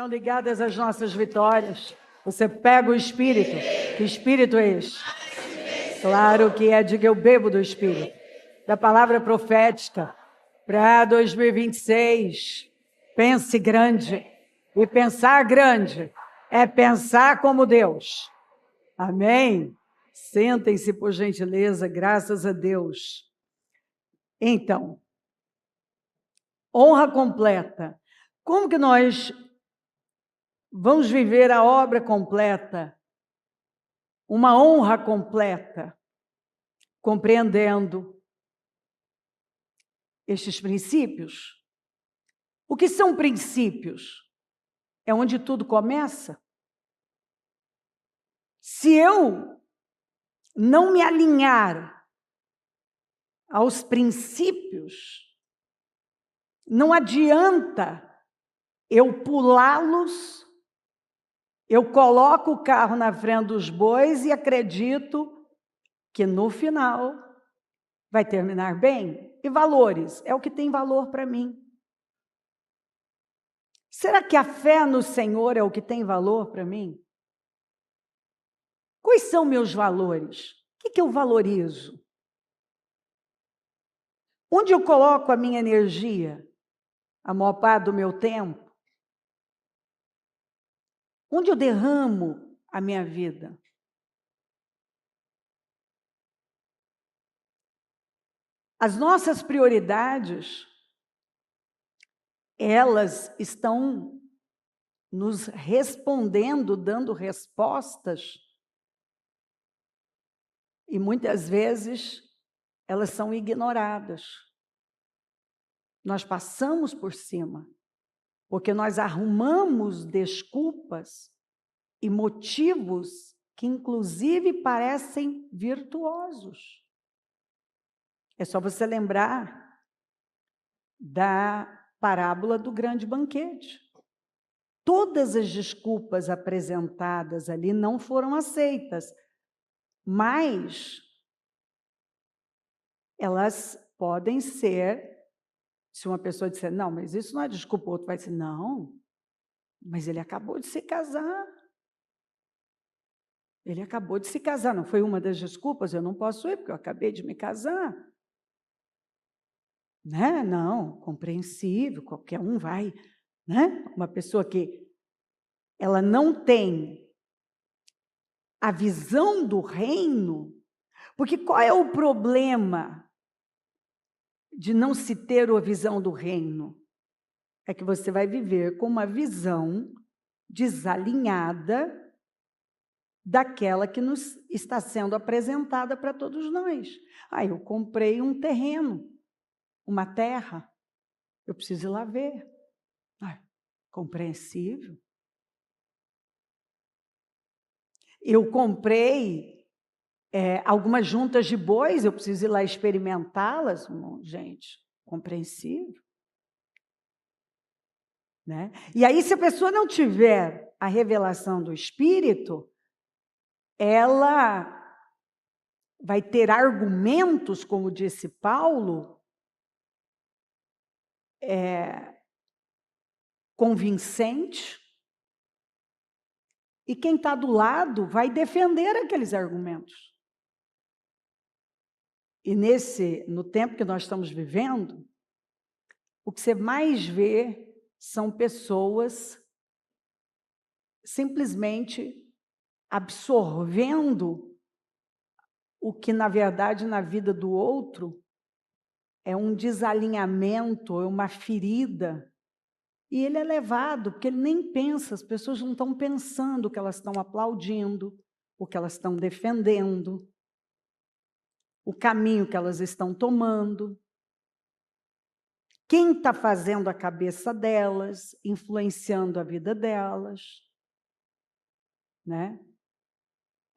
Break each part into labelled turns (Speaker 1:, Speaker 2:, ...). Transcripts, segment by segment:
Speaker 1: Estão ligadas às nossas vitórias. Você pega o Espírito. Que Espírito é esse? Claro que é, diga eu bebo do Espírito. Da palavra profética para 2026. Pense grande. E pensar grande é pensar como Deus. Amém? Sentem-se, por gentileza, graças a Deus. Então, honra completa. Como que nós vamos viver a obra completa? Uma honra completa, compreendendo estes princípios. O que são princípios? É onde tudo começa. Se eu não me alinhar aos princípios, não adianta eu pulá-los, eu coloco o carro na frente dos bois e acredito que no final vai terminar bem. E valores, é o que tem valor para mim. Será que a fé no Senhor é o que tem valor para mim? Quais são meus valores? O que eu valorizo? Onde eu coloco a minha energia? A maior parte do meu tempo? Onde eu derramo a minha vida? As nossas prioridades, elas estão nos respondendo, dando respostas, e muitas vezes elas são ignoradas. Nós passamos por cima, porque nós arrumamos desculpas e motivos que, inclusive, parecem virtuosos. É só você lembrar da parábola do grande banquete. Todas as desculpas apresentadas ali não foram aceitas, mas elas podem ser, se uma pessoa disser, não, mas isso não é desculpa, o outro vai dizer, não, mas ele acabou de se casar. Ele acabou de se casar, não foi uma das desculpas, eu não posso ir porque eu acabei de me casar. Né? Não, compreensível, qualquer um vai, né? Uma pessoa que ela não tem a visão do reino, porque qual é o problema de não se ter a visão do reino? É que você vai viver com uma visão desalinhada daquela que nos está sendo apresentada para todos nós. Eu comprei um terreno, uma terra, eu preciso ir lá ver. Compreensível. Eu comprei algumas juntas de bois, eu preciso ir lá experimentá-las. Gente, compreensível. Né? E aí, se a pessoa não tiver a revelação do Espírito, ela vai ter argumentos, como disse Paulo, convincente, e quem está do lado vai defender aqueles argumentos. E no tempo que nós estamos vivendo, o que você mais vê são pessoas simplesmente absorvendo o que, na verdade, na vida do outro é um desalinhamento, é uma ferida. E ele é levado, porque ele nem pensa, as pessoas não estão pensando o que elas estão aplaudindo, o que elas estão defendendo, o caminho que elas estão tomando. Quem está fazendo a cabeça delas, influenciando a vida delas, né?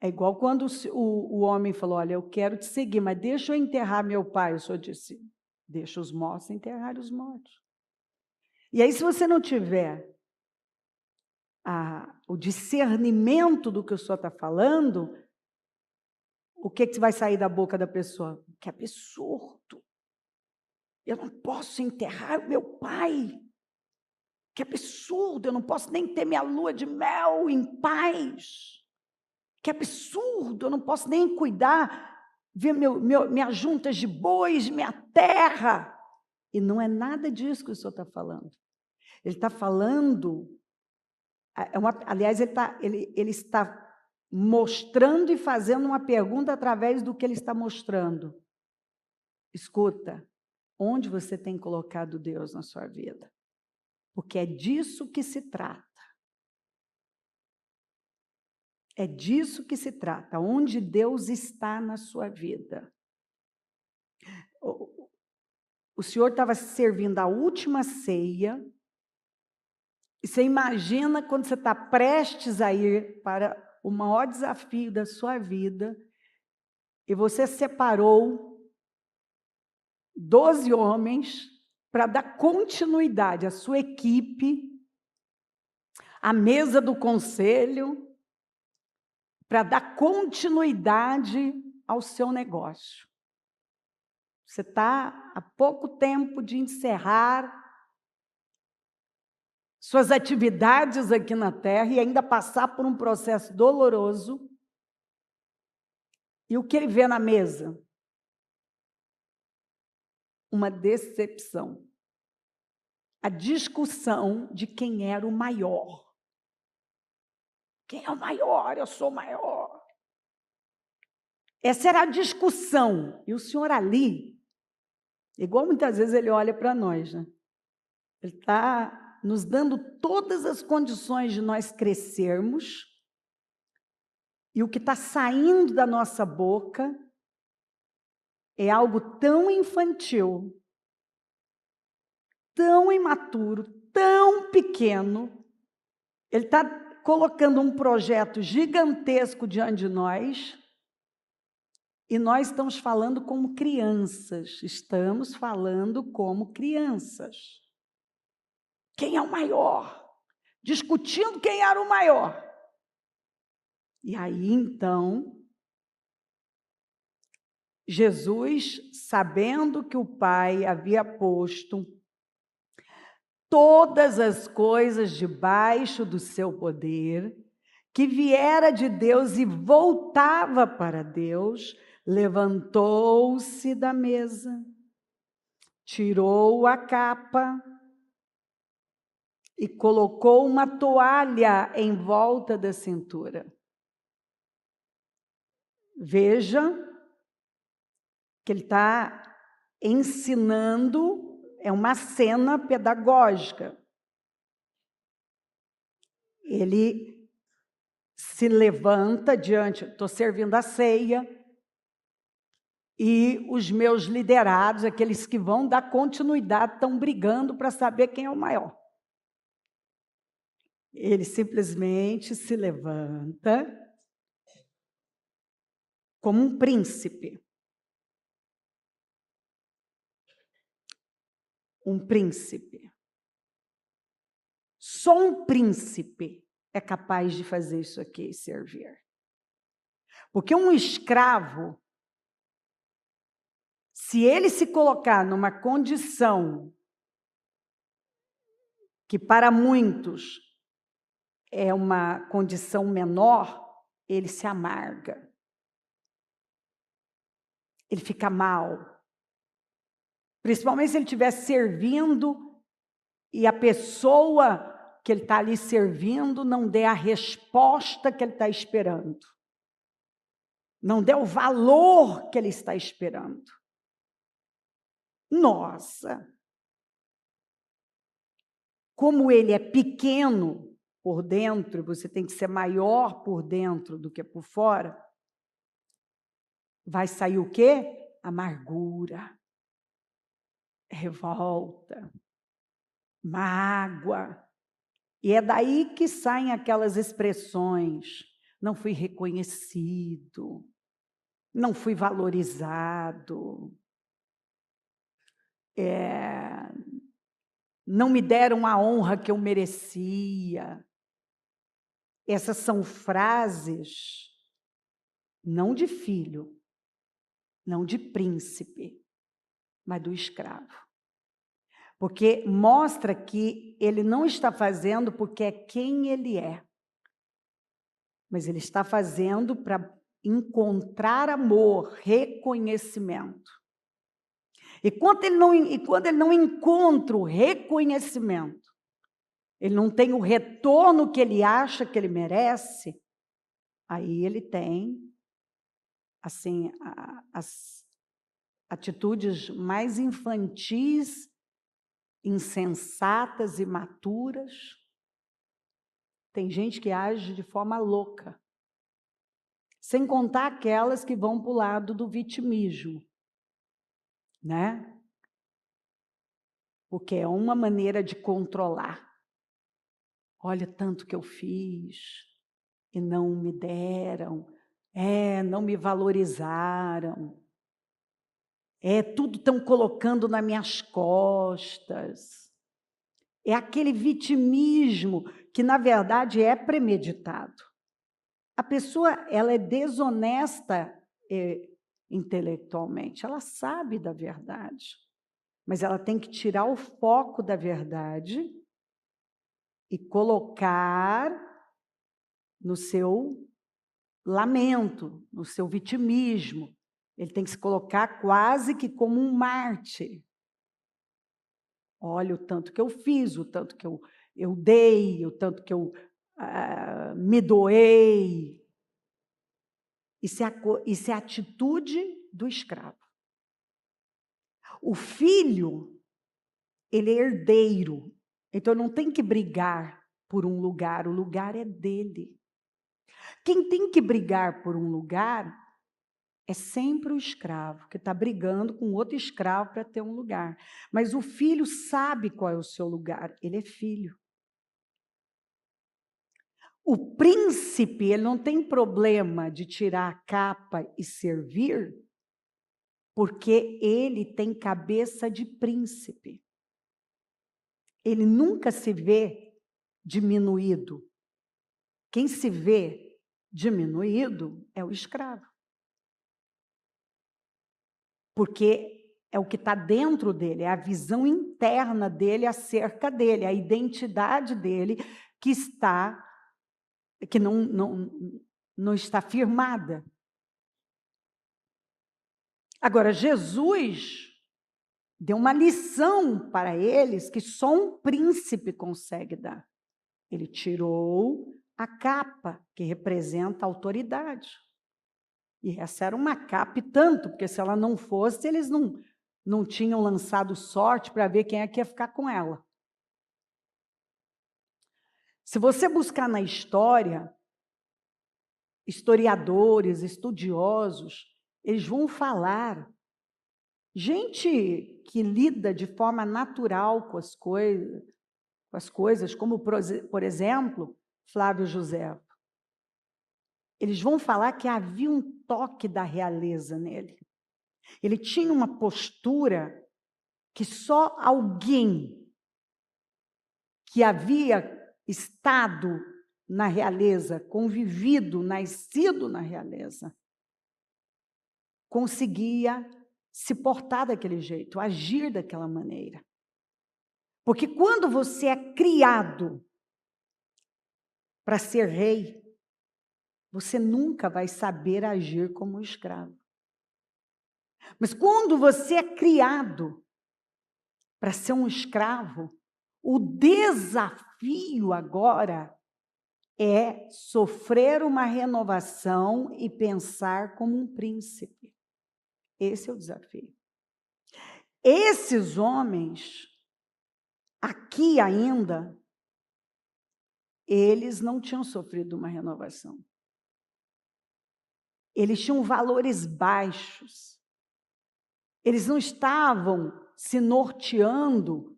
Speaker 1: É igual quando o homem falou, olha, eu quero te seguir, mas deixa eu enterrar meu pai. O senhor disse, deixa os mortos enterrar os mortos. E aí, se você não tiver o discernimento do que o senhor está falando, o que vai sair da boca da pessoa? Que absurdo! Eu não posso enterrar meu pai. Que absurdo, eu não posso nem ter minha lua de mel em paz. Que absurdo, eu não posso nem cuidar, ver minhas juntas de bois, minha terra. E não é nada disso que o Senhor está falando. Ele está falando, aliás, ele está mostrando e fazendo uma pergunta através do que ele está mostrando. Escuta, onde você tem colocado Deus na sua vida? Porque é disso que se trata. É disso que se trata, onde Deus está na sua vida. O Senhor estava servindo a última ceia, e você imagina quando você está prestes a ir para o maior desafio da sua vida, e você separou 12 homens para dar continuidade à sua equipe, à mesa do conselho, para dar continuidade ao seu negócio. Você está há pouco tempo de encerrar suas atividades aqui na Terra e ainda passar por um processo doloroso. E o que ele vê na mesa? Uma decepção. A discussão de quem era o maior. Quem é o maior? Eu sou o maior. Essa era a discussão. E o Senhor ali, igual muitas vezes ele olha para nós, né? Ele está nos dando todas as condições de nós crescermos, e o que está saindo da nossa boca é algo tão infantil, tão imaturo, tão pequeno. Ele está colocando um projeto gigantesco diante de nós, e nós estamos falando como crianças. Estamos falando como crianças. Quem é o maior? Discutindo quem era o maior. E aí, então, Jesus, sabendo que o Pai havia posto todas as coisas debaixo do seu poder, que viera de Deus e voltava para Deus, levantou-se da mesa, tirou a capa e colocou uma toalha em volta da cintura. Veja que ele está ensinando, é uma cena pedagógica. Ele se levanta diante, estou servindo a ceia, e os meus liderados, aqueles que vão dar continuidade, estão brigando para saber quem é o maior. Ele simplesmente se levanta como um príncipe. Um príncipe. Só um príncipe é capaz de fazer isso aqui e servir. Porque um escravo, se ele se colocar numa condição que para muitos é uma condição menor, ele se amarga. Ele fica mal. Principalmente se ele estiver servindo e a pessoa que ele está ali servindo não der a resposta que ele está esperando. Não der o valor que ele está esperando. Nossa! Como ele é pequeno por dentro, você tem que ser maior por dentro do que por fora, vai sair o quê? Amargura, revolta, mágoa. E é daí que saem aquelas expressões: não fui reconhecido, não fui valorizado, não me deram a honra que eu merecia. Essas são frases não de filho, não de príncipe, mas do escravo. Porque mostra que ele não está fazendo porque é quem ele é, mas ele está fazendo para encontrar amor, reconhecimento. E quando ele não encontra o reconhecimento, ele não tem o retorno que ele acha que ele merece, aí ele tem, assim, as atitudes mais infantis, insensatas, imaturas. Tem gente que age de forma louca, sem contar aquelas que vão para o lado do vitimismo, né? Porque é uma maneira de controlar. Olha tanto que eu fiz e não me deram, não me valorizaram, tudo estão colocando nas minhas costas. É aquele vitimismo que, na verdade, é premeditado. A pessoa, ela é desonesta intelectualmente, ela sabe da verdade, mas ela tem que tirar o foco da verdade e colocar no seu lamento, no seu vitimismo. Ele tem que se colocar quase que como um mártir. Olha o tanto que eu fiz, o tanto que eu dei, o tanto que eu me doei. Isso é a atitude do escravo. O filho, ele é herdeiro, então não tem que brigar por um lugar, o lugar é dele. Quem tem que brigar por um lugar é sempre o escravo, que está brigando com outro escravo para ter um lugar. Mas o filho sabe qual é o seu lugar, ele é filho. O príncipe, ele não tem problema de tirar a capa e servir, porque ele tem cabeça de príncipe. Ele nunca se vê diminuído. Quem se vê diminuído é o escravo. Porque é o que está dentro dele, é a visão interna dele acerca dele, a identidade dele que não está firmada. Agora, Jesus deu uma lição para eles que só um príncipe consegue dar. Ele tirou a capa, que representa a autoridade. E essa era uma capa e tanto, porque se ela não fosse, eles não tinham lançado sorte para ver quem é que ia ficar com ela. Se você buscar na história, historiadores, estudiosos, eles vão falar. Gente que lida de forma natural com as coisas, como, por exemplo, Flávio José. Eles vão falar que havia um toque da realeza nele. Ele tinha uma postura que só alguém que havia estado na realeza, convivido, nascido na realeza, conseguia se portar daquele jeito, agir daquela maneira. Porque quando você é criado para ser rei, você nunca vai saber agir como um escravo. Mas quando você é criado para ser um escravo, o desafio agora é sofrer uma renovação e pensar como um príncipe. Esse é o desafio. Esses homens, aqui ainda, eles não tinham sofrido uma renovação. Eles tinham valores baixos. Eles não estavam se norteando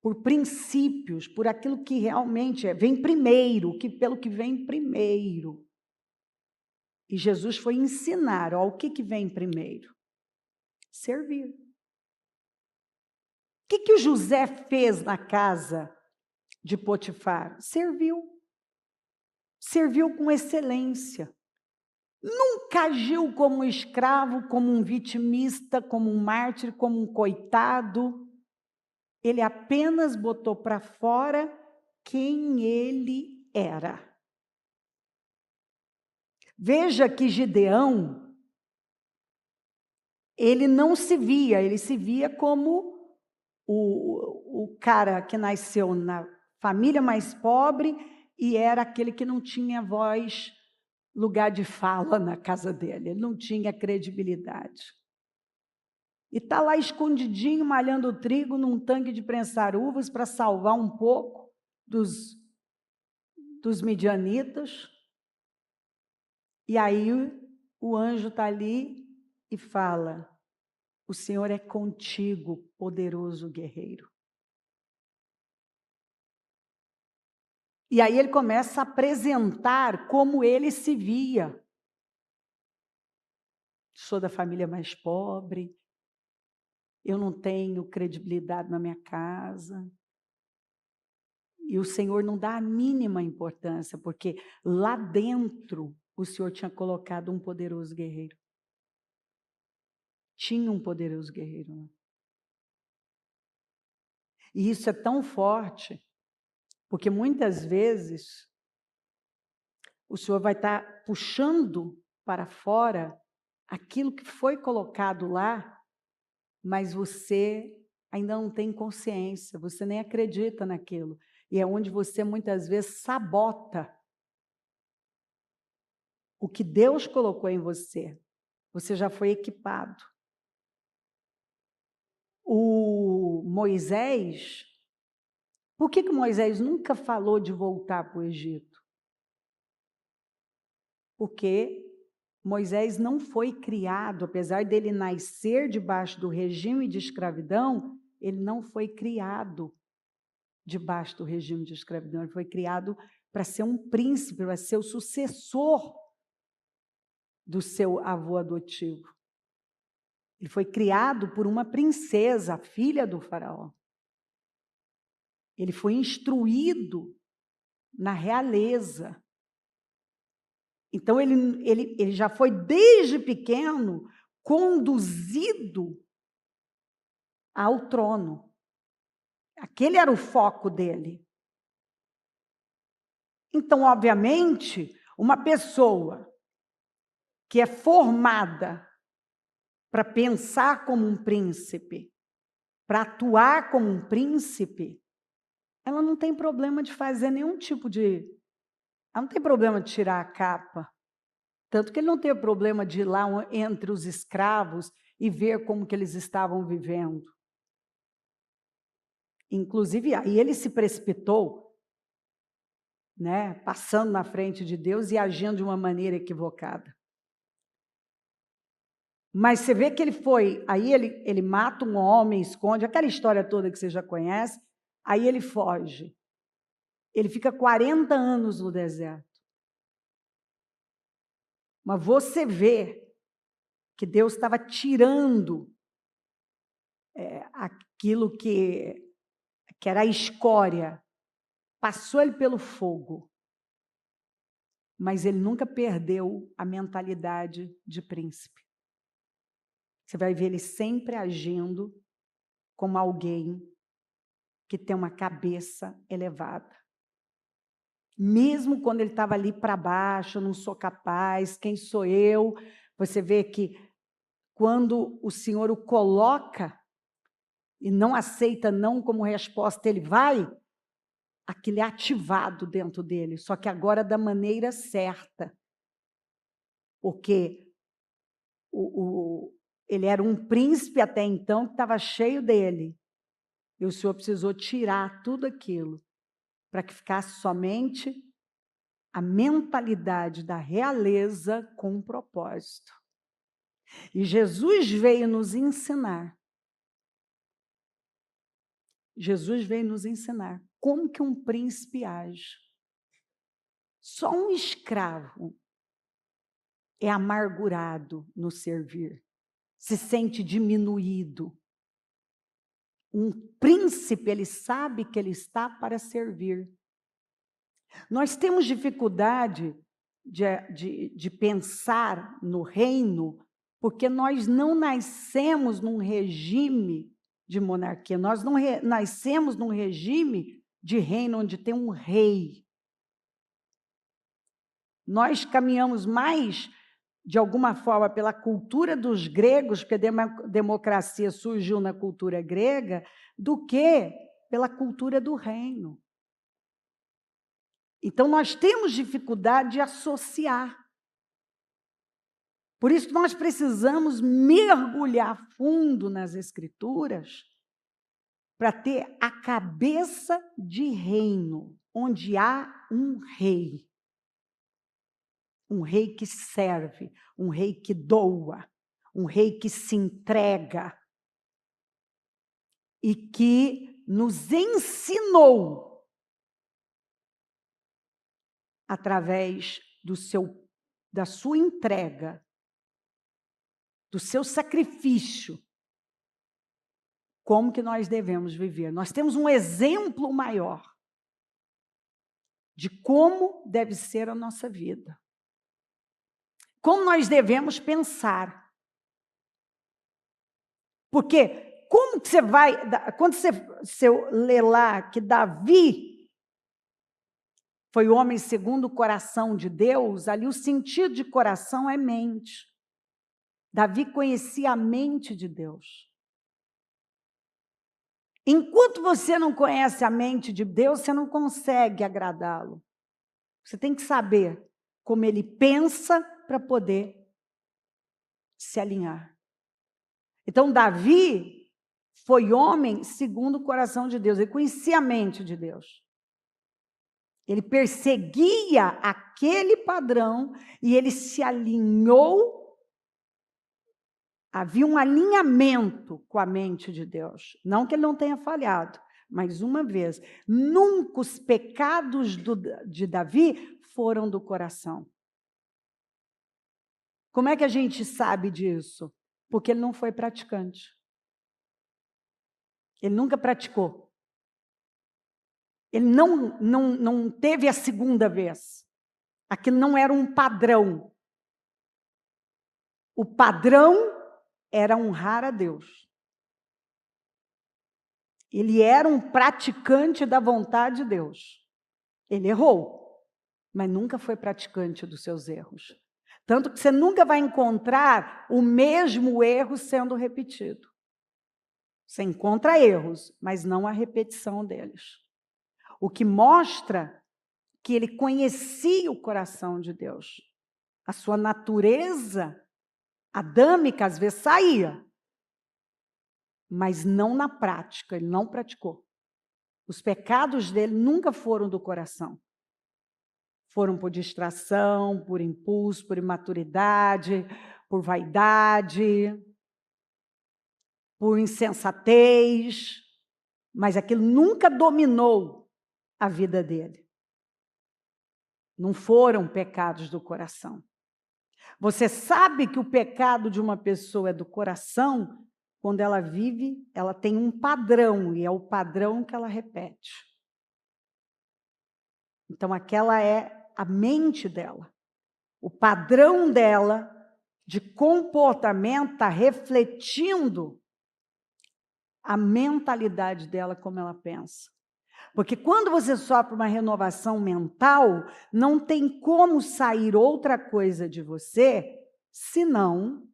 Speaker 1: por princípios, por aquilo que realmente vem primeiro, pelo que vem primeiro. E Jesus foi ensinar, o que vem primeiro? Servir. O que o José fez na casa de Potifar? Serviu. Serviu com excelência. Nunca agiu como um escravo, como um vitimista, como um mártir, como um coitado. Ele apenas botou para fora quem ele era. Veja que Gideão, ele não se via, ele se via como o cara que nasceu na família mais pobre e era aquele que não tinha voz, lugar de fala na casa dele, ele não tinha credibilidade. E está lá escondidinho, malhando trigo num tanque de prensar uvas para salvar um pouco dos midianitas. E aí o anjo está ali e fala: o Senhor é contigo, poderoso guerreiro. E aí ele começa a apresentar como ele se via. Sou da família mais pobre, eu não tenho credibilidade na minha casa. E o Senhor não dá a mínima importância, porque lá dentro o Senhor tinha colocado um poderoso guerreiro. Tinha um poderoso guerreiro lá. E isso é tão forte, porque muitas vezes o Senhor vai estar puxando para fora aquilo que foi colocado lá, mas você ainda não tem consciência, você nem acredita naquilo. E é onde você muitas vezes sabota o que Deus colocou em você. Você já foi equipado. O Moisés, por que Moisés nunca falou de voltar para o Egito? Porque Moisés não foi criado, apesar dele nascer debaixo do regime de escravidão, ele não foi criado debaixo do regime de escravidão, ele foi criado para ser um príncipe, para ser o sucessor do seu avô adotivo. Ele foi criado por uma princesa, filha do faraó. Ele foi instruído na realeza. Então, ele já foi, desde pequeno, conduzido ao trono. Aquele era o foco dele. Então, obviamente, uma pessoa que é formada para pensar como um príncipe, para atuar como um príncipe, ela não tem problema de fazer nenhum tipo de... Ela não tem problema de tirar a capa. Tanto que ele não teve problema de ir lá entre os escravos e ver como que eles estavam vivendo. Inclusive, aí ele se precipitou, né, passando na frente de Deus e agindo de uma maneira equivocada. Mas você vê que ele foi, aí ele mata um homem, esconde, aquela história toda que você já conhece, aí ele foge. Ele fica 40 anos no deserto. Mas você vê que Deus estava tirando aquilo que era a escória, passou ele pelo fogo, mas ele nunca perdeu a mentalidade de príncipe. Você vai ver ele sempre agindo como alguém que tem uma cabeça elevada. Mesmo quando ele estava ali para baixo, não sou capaz, quem sou eu? Você vê que quando o Senhor o coloca e não aceita não como resposta, ele vai, aquilo é ativado dentro dele, só que agora da maneira certa. Porque ele era um príncipe até então que estava cheio dele. E o Senhor precisou tirar tudo aquilo para que ficasse somente a mentalidade da realeza com um propósito. E Jesus veio nos ensinar. Jesus veio nos ensinar como que um príncipe age. Só um escravo é amargurado no servir, se sente diminuído. Um príncipe, ele sabe que ele está para servir. Nós temos dificuldade de pensar no reino, porque nós não nascemos num regime de monarquia. Nós não nascemos num regime de reino onde tem um rei. Nós caminhamos mais, de alguma forma, pela cultura dos gregos, porque a democracia surgiu na cultura grega, do que pela cultura do reino. Então, nós temos dificuldade de associar. Por isso, nós precisamos mergulhar fundo nas Escrituras para ter a cabeça de reino, onde há um rei. Um rei que serve, um rei que doa, um rei que se entrega e que nos ensinou através da sua entrega, do seu sacrifício, como que nós devemos viver. Nós temos um exemplo maior de como deve ser a nossa vida. Como nós devemos pensar. Porque como que você vai... Quando você lê lá que Davi foi o homem segundo o coração de Deus, ali o sentido de coração é mente. Davi conhecia a mente de Deus. Enquanto você não conhece a mente de Deus, você não consegue agradá-lo. Você tem que saber como ele pensa para poder se alinhar. Então, Davi foi homem segundo o coração de Deus. Ele conhecia a mente de Deus. Ele perseguia aquele padrão e ele se alinhou. Havia um alinhamento com a mente de Deus. Não que ele não tenha falhado, mas uma vez, nunca os pecados de Davi foram do coração. Como é que a gente sabe disso? Porque ele não foi praticante. Ele nunca praticou. Ele não teve a segunda vez. Aquilo não era um padrão. O padrão era honrar a Deus. Ele era um praticante da vontade de Deus. Ele errou, mas nunca foi praticante dos seus erros. Tanto que você nunca vai encontrar o mesmo erro sendo repetido. Você encontra erros, mas não a repetição deles. O que mostra que ele conhecia o coração de Deus. A sua natureza adâmica às vezes saía, mas não na prática, ele não praticou. Os pecados dele nunca foram do coração. Foram por distração, por impulso, por imaturidade, por vaidade, por insensatez, mas aquilo nunca dominou a vida dele. Não foram pecados do coração. Você sabe que o pecado de uma pessoa é do coração quando ela vive, ela tem um padrão, e é o padrão que ela repete. Então, aquela é a mente dela. O padrão dela de comportamento está refletindo a mentalidade dela, como ela pensa. Porque quando você sofre uma renovação mental, não tem como sair outra coisa de você, senão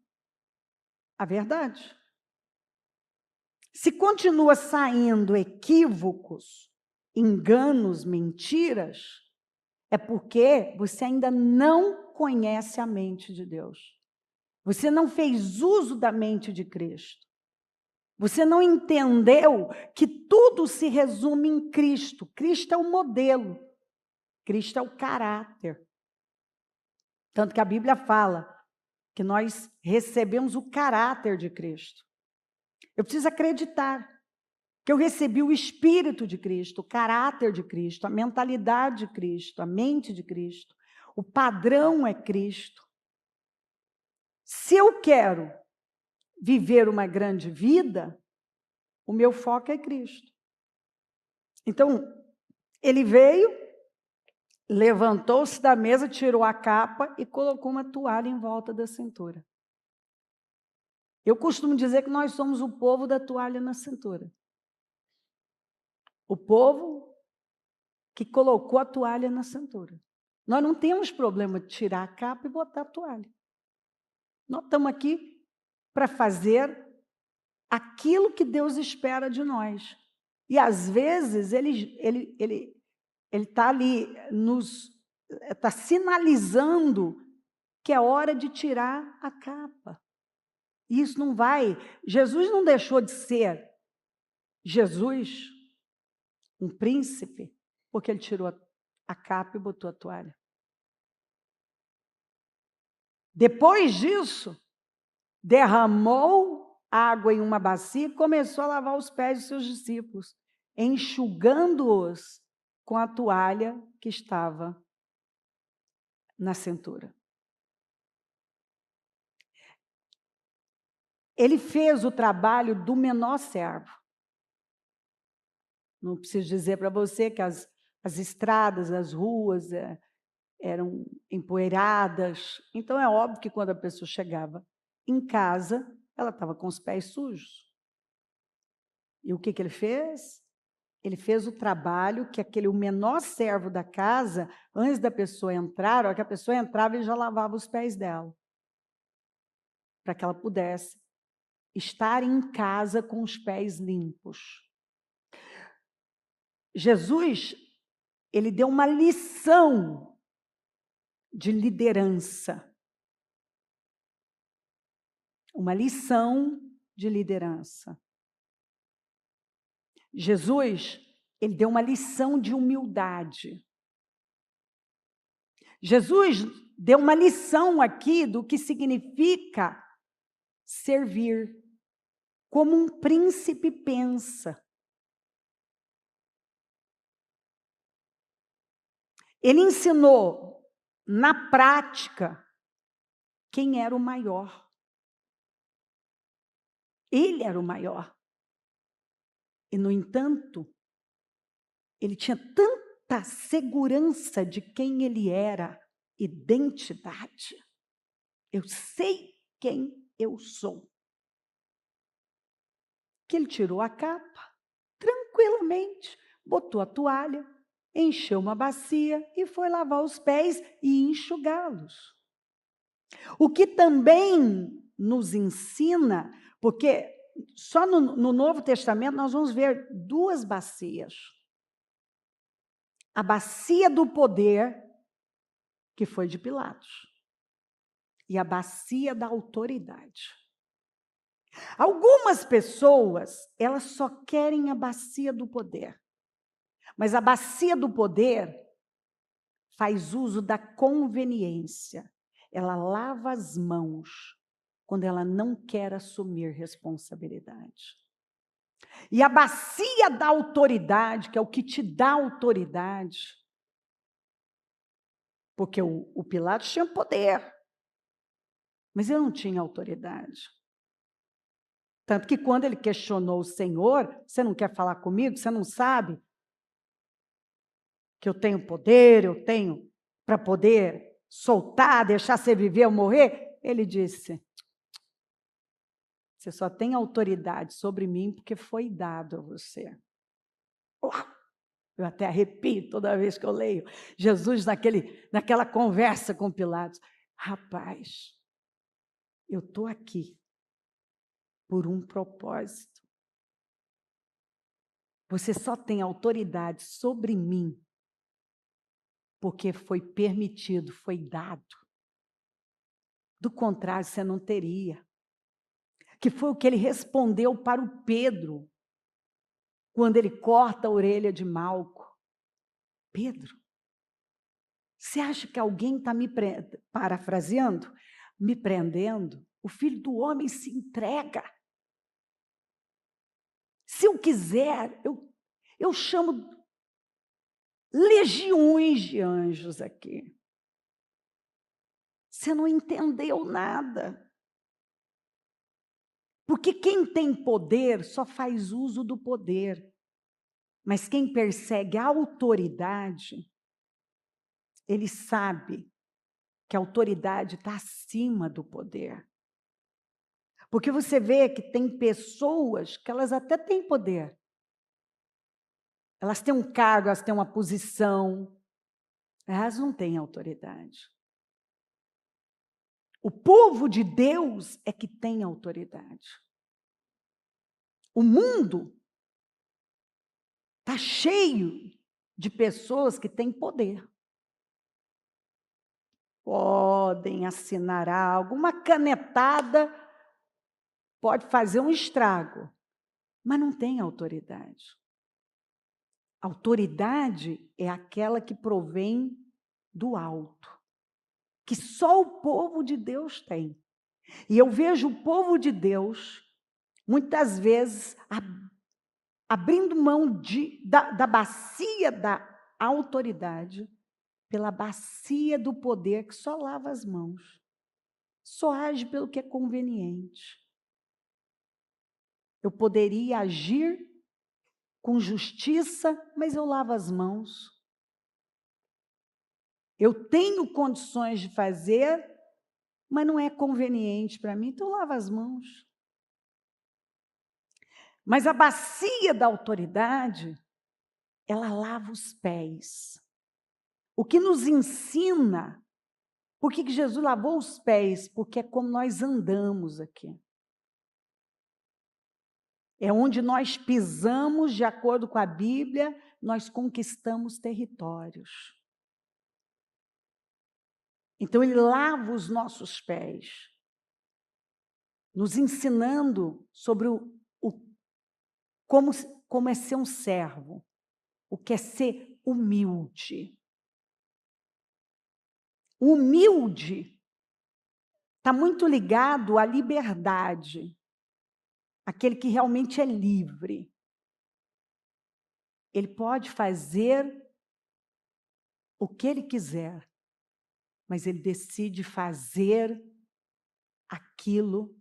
Speaker 1: a verdade. Se continua saindo equívocos, enganos, mentiras, é porque você ainda não conhece a mente de Deus. Você não fez uso da mente de Cristo. Você não entendeu que tudo se resume em Cristo. Cristo é o modelo. Cristo é o caráter. Tanto que a Bíblia fala que nós recebemos o caráter de Cristo. Eu preciso acreditar que eu recebi o Espírito de Cristo, o caráter de Cristo, a mentalidade de Cristo, a mente de Cristo. O padrão é Cristo. Se eu quero viver uma grande vida, o meu foco é Cristo. Então, ele veio, levantou-se da mesa, tirou a capa e colocou uma toalha em volta da cintura. Eu costumo dizer que nós somos o povo da toalha na cintura. O povo que colocou a toalha na cintura. Nós não temos problema de tirar a capa e botar a toalha. Nós estamos aqui para fazer aquilo que Deus espera de nós. E, às vezes, ele está ali, está sinalizando que é hora de tirar a capa. E isso não vai... Jesus não deixou de ser Jesus, um príncipe, porque ele tirou a capa e botou a toalha. Depois disso, derramou água em uma bacia e começou a lavar os pés dos seus discípulos, enxugando-os com a toalha que estava na cintura. Ele fez o trabalho do menor servo. Não preciso dizer para você que as estradas, as ruas eram empoeiradas. Então, é óbvio que quando a pessoa chegava em casa, ela estava com os pés sujos. E o que ele fez? Ele fez o trabalho que o menor servo da casa, antes da pessoa entrar, a hora que a pessoa entrava, ele já lavava os pés dela, para que ela pudesse estar em casa com os pés limpos. Jesus, ele deu uma lição de liderança. Uma lição de liderança. Jesus, ele deu uma lição de humildade. Jesus deu uma lição aqui do que significa servir, como um príncipe pensa. Ele ensinou, na prática, quem era o maior. Ele era o maior. E, no entanto, ele tinha tanta segurança de quem ele era, identidade. Eu sei quem eu sou. Que ele tirou a capa, tranquilamente, botou a toalha, encheu uma bacia e foi lavar os pés e enxugá-los. O que também nos ensina, porque só no Novo Testamento nós vamos ver duas bacias. A bacia do poder, que foi de Pilatos, e a bacia da autoridade. Algumas pessoas, elas só querem a bacia do poder. Mas a bacia do poder faz uso da conveniência. Ela lava as mãos quando ela não quer assumir responsabilidade. E a bacia da autoridade, que é o que te dá autoridade, porque o Pilatos tinha poder, mas ele não tinha autoridade. Tanto que quando ele questionou o Senhor, você não quer falar comigo? Você não sabe que eu tenho poder, eu tenho para poder soltar, deixar você viver ou morrer? Ele disse, você só tem autoridade sobre mim porque foi dado a você. Eu até arrepio toda vez que eu leio Jesus naquela conversa com Pilatos. Rapaz, eu estou aqui por um propósito. Você só tem autoridade sobre mim porque foi permitido, foi dado. Do contrário, você não teria. Que foi o que ele respondeu para o Pedro, quando ele corta a orelha de Malco. Pedro, você acha que alguém está parafraseando? Me prendendo? O Filho do Homem se entrega. Se eu quiser, eu chamo legiões de anjos aqui. Você não entendeu nada. Porque quem tem poder só faz uso do poder. Mas quem persegue a autoridade, ele sabe que a autoridade está acima do poder. Porque você vê que tem pessoas que elas até têm poder. Elas têm um cargo, elas têm uma posição. Elas não têm autoridade. O povo de Deus é que tem autoridade. O mundo está cheio de pessoas que têm poder. Podem assinar algo, uma canetada pode fazer um estrago, mas não tem autoridade. Autoridade é aquela que provém do alto, que só o povo de Deus tem. E eu vejo o povo de Deus, muitas vezes, abrindo mão da bacia da autoridade, pela bacia do poder que só lava as mãos, só age pelo que é conveniente. Eu poderia agir com justiça, mas eu lavo as mãos. Eu tenho condições de fazer, mas não é conveniente para mim, então eu lavo as mãos. Mas a bacia da autoridade, ela lava os pés. O que nos ensina, por que Jesus lavou os pés? Porque é como nós andamos aqui. É onde nós pisamos, de acordo com a Bíblia, nós conquistamos territórios. Então, ele lava os nossos pés, nos ensinando sobre como é ser um servo, o que é ser humilde. O humilde está muito ligado à liberdade, aquele que realmente é livre. Ele pode fazer o que ele quiser, mas ele decide fazer aquilo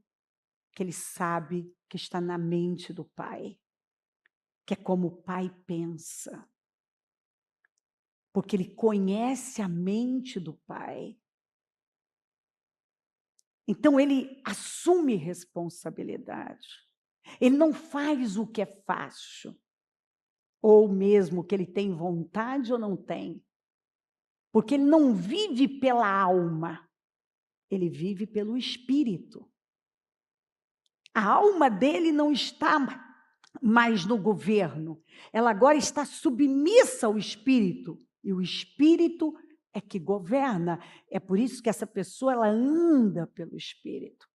Speaker 1: que ele sabe que está na mente do Pai, que é como o Pai pensa. Porque ele conhece a mente do Pai. Então, ele assume responsabilidade. Ele não faz o que é fácil, ou mesmo que ele tem vontade ou não tem. Porque ele não vive pela alma, ele vive pelo espírito. A alma dele não está mais no governo, ela agora está submissa ao espírito, e o espírito é que governa. É por isso que essa pessoa ela anda pelo espírito.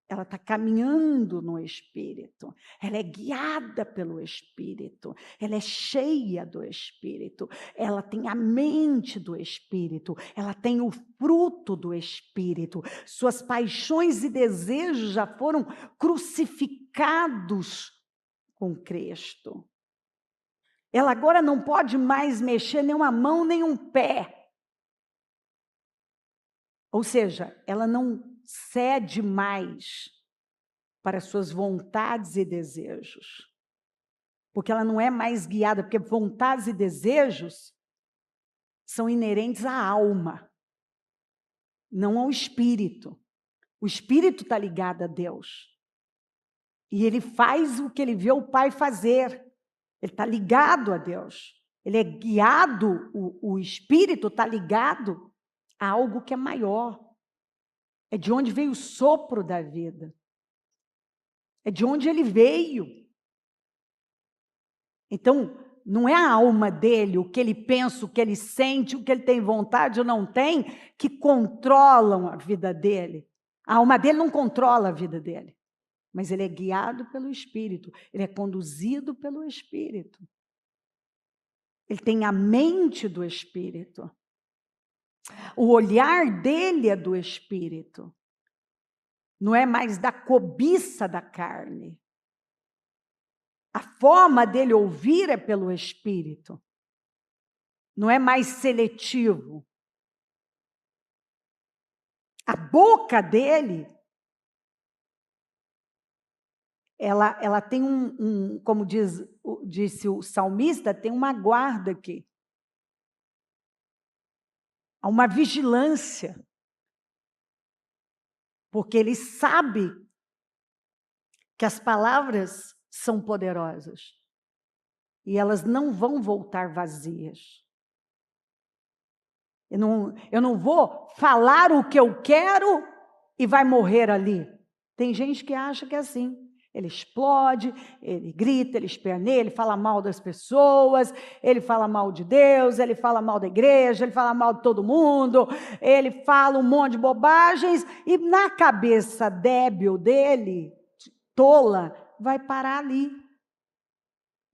Speaker 1: Ela está caminhando no Espírito, ela é guiada pelo Espírito, ela é cheia do Espírito, ela tem a mente do Espírito, ela tem o fruto do Espírito, suas paixões e desejos já foram crucificados com Cristo. Ela agora não pode mais mexer nem uma mão nem um pé. Ou seja, ela não cede mais para suas vontades e desejos. Porque ela não é mais guiada, porque vontades e desejos são inerentes à alma, não ao espírito. O espírito está ligado a Deus. E ele faz o que ele vê o Pai fazer. Ele está ligado a Deus. Ele é guiado, o espírito está ligado a algo que é maior. É de onde veio o sopro da vida. É de onde ele veio. Então, não é a alma dele, o que ele pensa, o que ele sente, o que ele tem vontade ou não tem, que controlam a vida dele. A alma dele não controla a vida dele, mas ele é guiado pelo Espírito, ele é conduzido pelo Espírito. Ele tem a mente do Espírito. O olhar dele é do Espírito. Não é mais da cobiça da carne. A forma dele ouvir é pelo Espírito. Não é mais seletivo. A boca dele, ela tem como disse o salmista, tem uma guarda aqui. Há uma vigilância. Porque ele sabe que as palavras são poderosas e elas não vão voltar vazias. Eu não vou falar o que eu quero e vai morrer ali. Tem gente que acha que é assim. Ele explode, ele grita, ele esperneia, ele fala mal das pessoas, ele fala mal de Deus, ele fala mal da igreja, ele fala mal de todo mundo, ele fala um monte de bobagens e na cabeça débil dele, tola, vai parar ali.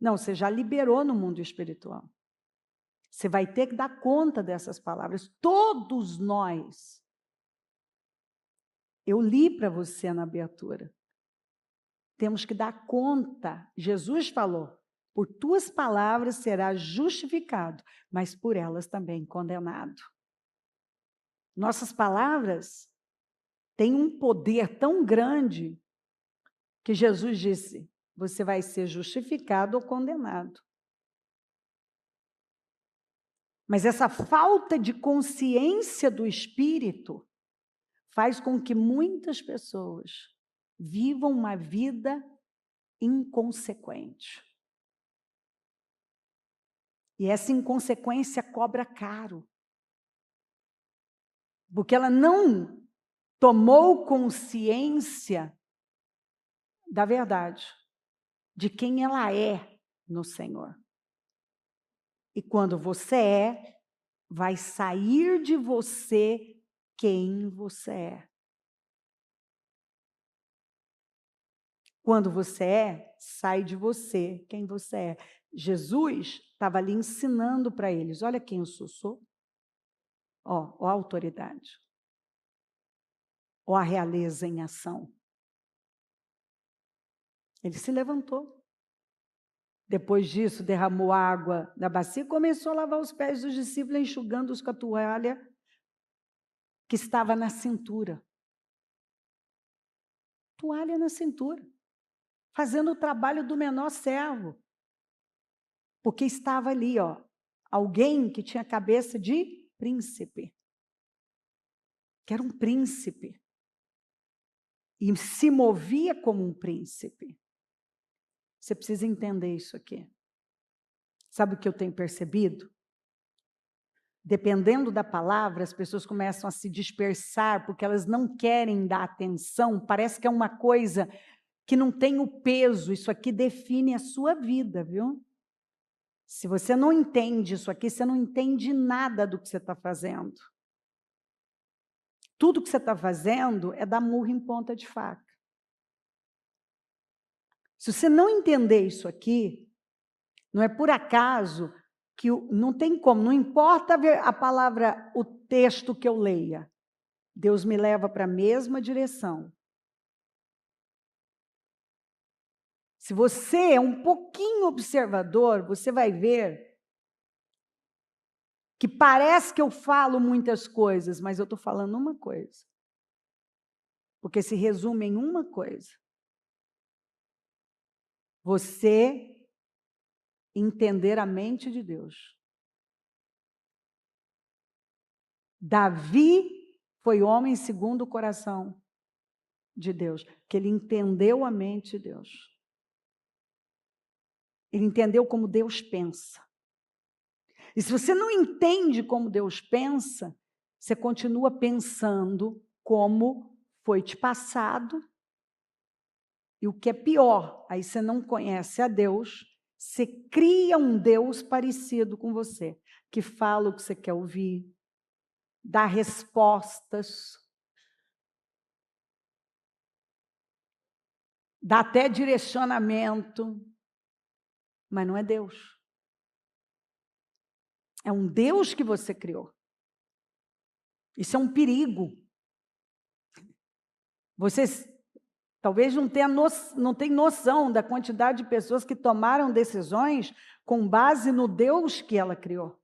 Speaker 1: Não, você já liberou no mundo espiritual. Você vai ter que dar conta dessas palavras. Todos nós. Eu li para você na abertura. Temos que dar conta. Jesus falou, por tuas palavras serás justificado, mas por elas também condenado. Nossas palavras têm um poder tão grande que Jesus disse, você vai ser justificado ou condenado. Mas essa falta de consciência do Espírito faz com que muitas pessoas vivam uma vida inconsequente. E essa inconsequência cobra caro. Porque ela não tomou consciência da verdade, de quem ela é no Senhor. E quando você é, vai sair de você quem você é. Quando você é, sai de você quem você é. Jesus estava ali ensinando para eles, olha quem eu sou. Ó a autoridade. Ó a realeza em ação. Ele se levantou. Depois disso, derramou água da bacia e começou a lavar os pés dos discípulos, enxugando-os com a toalha que estava na cintura. Toalha na cintura. Fazendo o trabalho do menor servo. Porque estava ali, ó, alguém que tinha cabeça de príncipe. Que era um príncipe. E se movia como um príncipe. Você precisa entender isso aqui. Sabe o que eu tenho percebido? Dependendo da palavra, as pessoas começam a se dispersar porque elas não querem dar atenção. Parece que é uma coisa que não tem o peso. Isso aqui define a sua vida, viu? Se você não entende isso aqui, você não entende nada do que você está fazendo. Tudo que você está fazendo é dar murro em ponta de faca. Se você não entender isso aqui, não é por acaso que não tem como, não importa a palavra, o texto que eu leia, Deus me leva para a mesma direção. Se você é um pouquinho observador, você vai ver que parece que eu falo muitas coisas, mas eu estou falando uma coisa. Porque se resume em uma coisa. Você entender a mente de Deus. Davi foi homem segundo o coração de Deus, que ele entendeu a mente de Deus. Ele entendeu como Deus pensa. E se você não entende como Deus pensa, você continua pensando como foi te passado. E o que é pior, aí você não conhece a Deus, você cria um Deus parecido com você, que fala o que você quer ouvir, dá respostas, dá até direcionamento, mas não é Deus. É um Deus que você criou. Isso é um perigo. Vocês talvez não tenham noção da quantidade de pessoas que tomaram decisões com base no Deus que ela criou.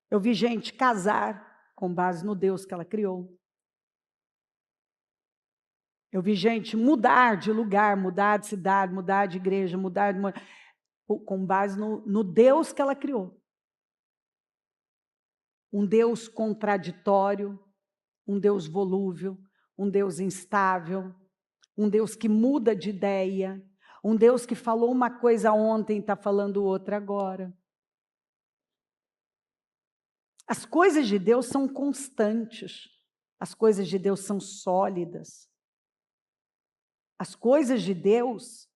Speaker 1: Eu vi gente casar com base no Deus que ela criou. Eu vi gente mudar de lugar, mudar de cidade, mudar de igreja, com base no Deus que ela criou. Um Deus contraditório, um Deus volúvel, um Deus instável, um Deus que muda de ideia, um Deus que falou uma coisa ontem e está falando outra agora. As coisas de Deus são constantes, as coisas de Deus são sólidas. As coisas de Deus,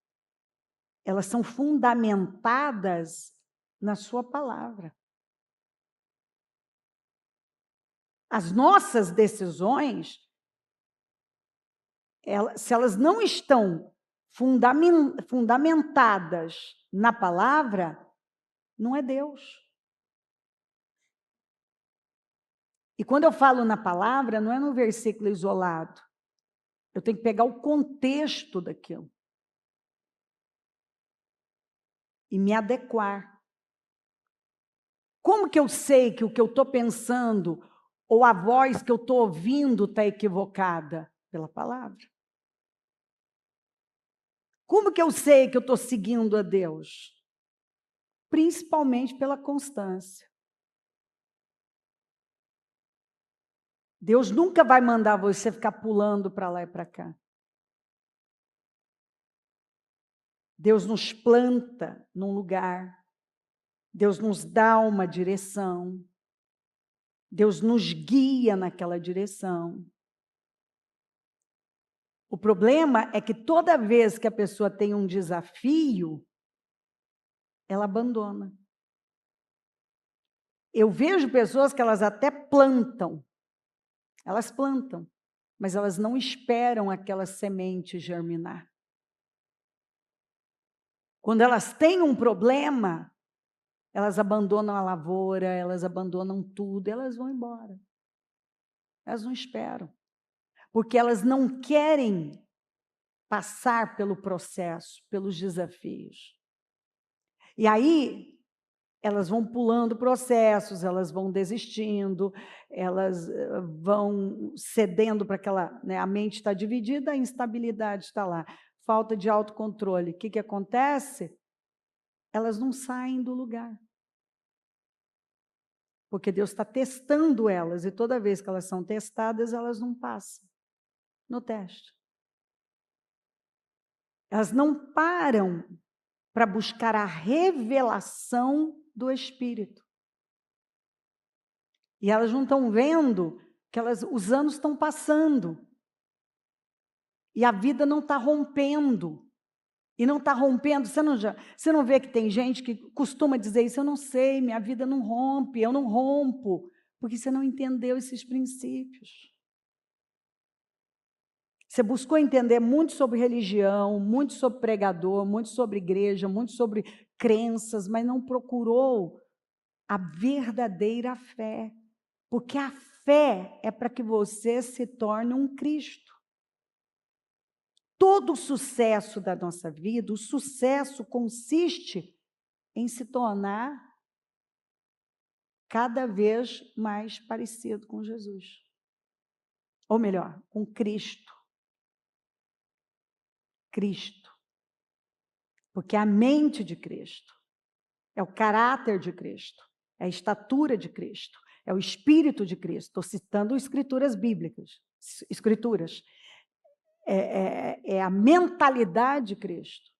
Speaker 1: elas são fundamentadas na sua palavra. As nossas decisões, se elas não estão fundamentadas na palavra, não é Deus. E quando eu falo na palavra, não é num versículo isolado. Eu tenho que pegar o contexto daquilo e me adequar. Como que eu sei que o que eu estou pensando ou a voz que eu estou ouvindo está equivocada? Pela palavra. Como que eu sei que eu estou seguindo a Deus? Principalmente pela constância. Deus nunca vai mandar você ficar pulando para lá e para cá. Deus nos planta num lugar. Deus nos dá uma direção. Deus nos guia naquela direção. O problema é que toda vez que a pessoa tem um desafio, ela abandona. Eu vejo pessoas que elas até plantam. Elas plantam, mas elas não esperam aquela semente germinar. Quando elas têm um problema, elas abandonam a lavoura, elas abandonam tudo, elas vão embora. Elas não esperam, porque elas não querem passar pelo processo, pelos desafios. E aí, elas vão pulando processos, elas vão desistindo, elas vão cedendo para aquela... Né, a mente está dividida, a instabilidade está lá. Falta de autocontrole. O que acontece? Elas não saem do lugar. Porque Deus está testando elas, e toda vez que elas são testadas, elas não passam no teste. Elas não param para buscar a revelação do Espírito. E elas não estão vendo que os anos estão passando. E a vida não está rompendo. E não está rompendo. Você não vê que tem gente que costuma dizer isso? Eu não sei, minha vida não rompe, eu não rompo. Porque você não entendeu esses princípios. Você buscou entender muito sobre religião, muito sobre pregador, muito sobre igreja, muito sobre crenças, mas não procurou a verdadeira fé. Porque a fé é para que você se torne um Cristo. Todo o sucesso da nossa vida, o sucesso consiste em se tornar cada vez mais parecido com Jesus. Ou melhor, com Cristo. Cristo. Porque é a mente de Cristo, é o caráter de Cristo, é a estatura de Cristo, é o Espírito de Cristo. Estou citando escrituras bíblicas, escrituras. É a mentalidade de Cristo.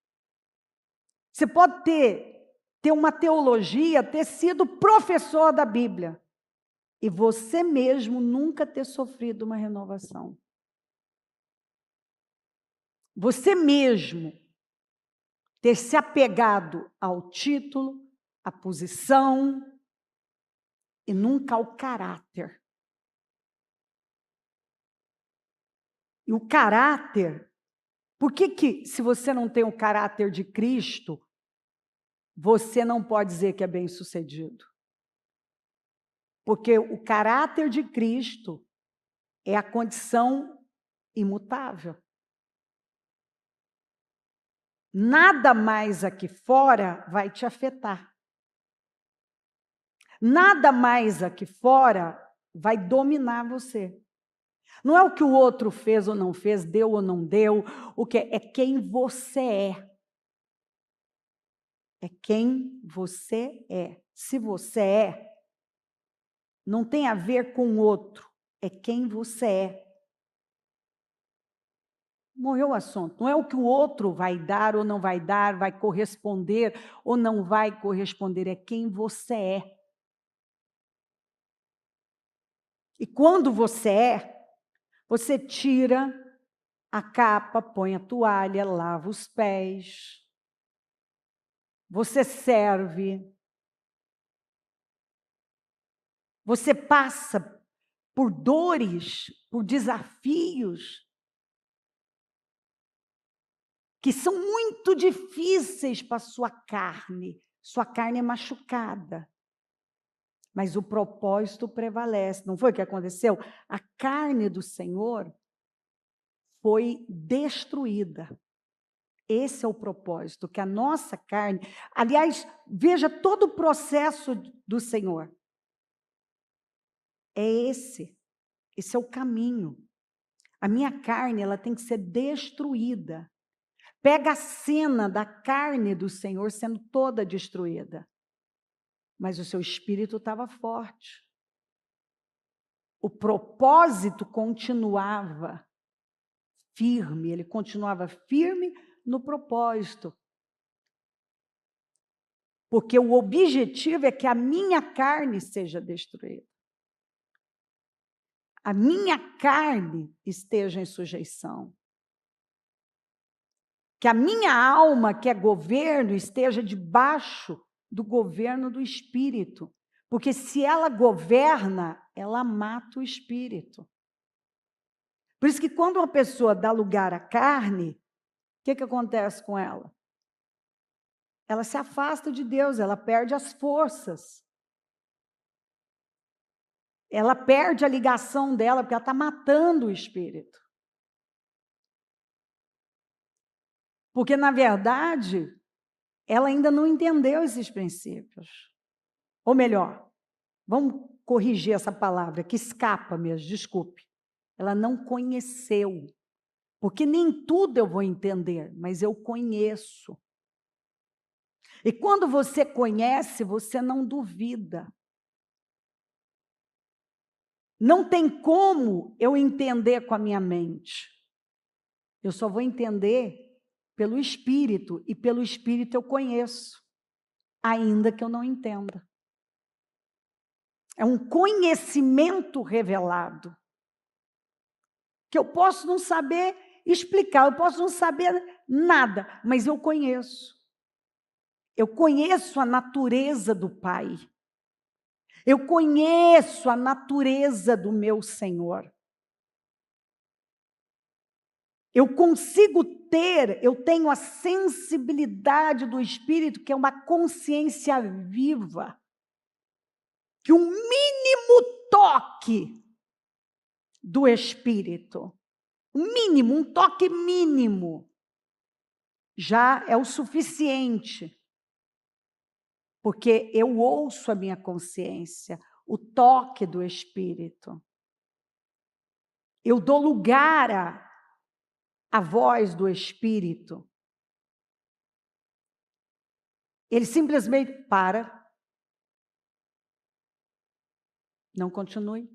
Speaker 1: Você pode ter uma teologia, ter sido professor da Bíblia, e você mesmo nunca ter sofrido uma renovação. Você mesmo ter se apegado ao título, à posição, e nunca ao caráter. E o caráter, por que se você não tem o caráter de Cristo, você não pode dizer que é bem-sucedido? Porque o caráter de Cristo é a condição imutável. Nada mais aqui fora vai te afetar. Nada mais aqui fora vai dominar você. Não é o que o outro fez ou não fez, deu ou não deu, o que é quem você é. É quem você é. Se você é, não tem a ver com o outro, é quem você é. Morreu o assunto. Não é o que o outro vai dar ou não vai dar, vai corresponder ou não vai corresponder, é quem você é. E quando você é, você tira a capa, põe a toalha, lava os pés, você serve, você passa por dores, por desafios que são muito difíceis para a sua carne. Sua carne é machucada, mas o propósito prevalece. Não foi o que aconteceu? A carne do Senhor foi destruída. Esse é o propósito, que a nossa carne... Aliás, veja todo o processo do Senhor. É esse é o caminho. A minha carne, ela tem que ser destruída. Pega a cena da carne do Senhor sendo toda destruída. Mas o seu espírito estava forte. O propósito continuava firme, ele continuava firme no propósito. Porque o objetivo é que a minha carne seja destruída. A minha carne esteja em sujeição. Que a minha alma, que é governo, esteja debaixo do governo do Espírito. Porque se ela governa, ela mata o Espírito. Por isso que quando uma pessoa dá lugar à carne, o que acontece com ela? Ela se afasta de Deus, ela perde as forças. Ela perde a ligação dela, porque ela está matando o Espírito. Porque, na verdade, ela ainda não entendeu esses princípios. Ou melhor, vamos corrigir essa palavra, que escapa mesmo, desculpe. Ela não conheceu. Porque nem tudo eu vou entender, mas eu conheço. E quando você conhece, você não duvida. Não tem como eu entender com a minha mente. Eu só vou entender pelo Espírito, e pelo Espírito eu conheço, ainda que eu não entenda. É um conhecimento revelado, que eu posso não saber explicar, eu posso não saber nada, mas eu conheço. Eu conheço a natureza do Pai. Eu conheço a natureza do meu Senhor. Eu consigo eu tenho a sensibilidade do Espírito, que é uma consciência viva, que o mínimo toque do Espírito, um toque mínimo, já é o suficiente, porque eu ouço a minha consciência, o toque do Espírito. Eu dou lugar à voz do Espírito. Ele simplesmente para. Não continue.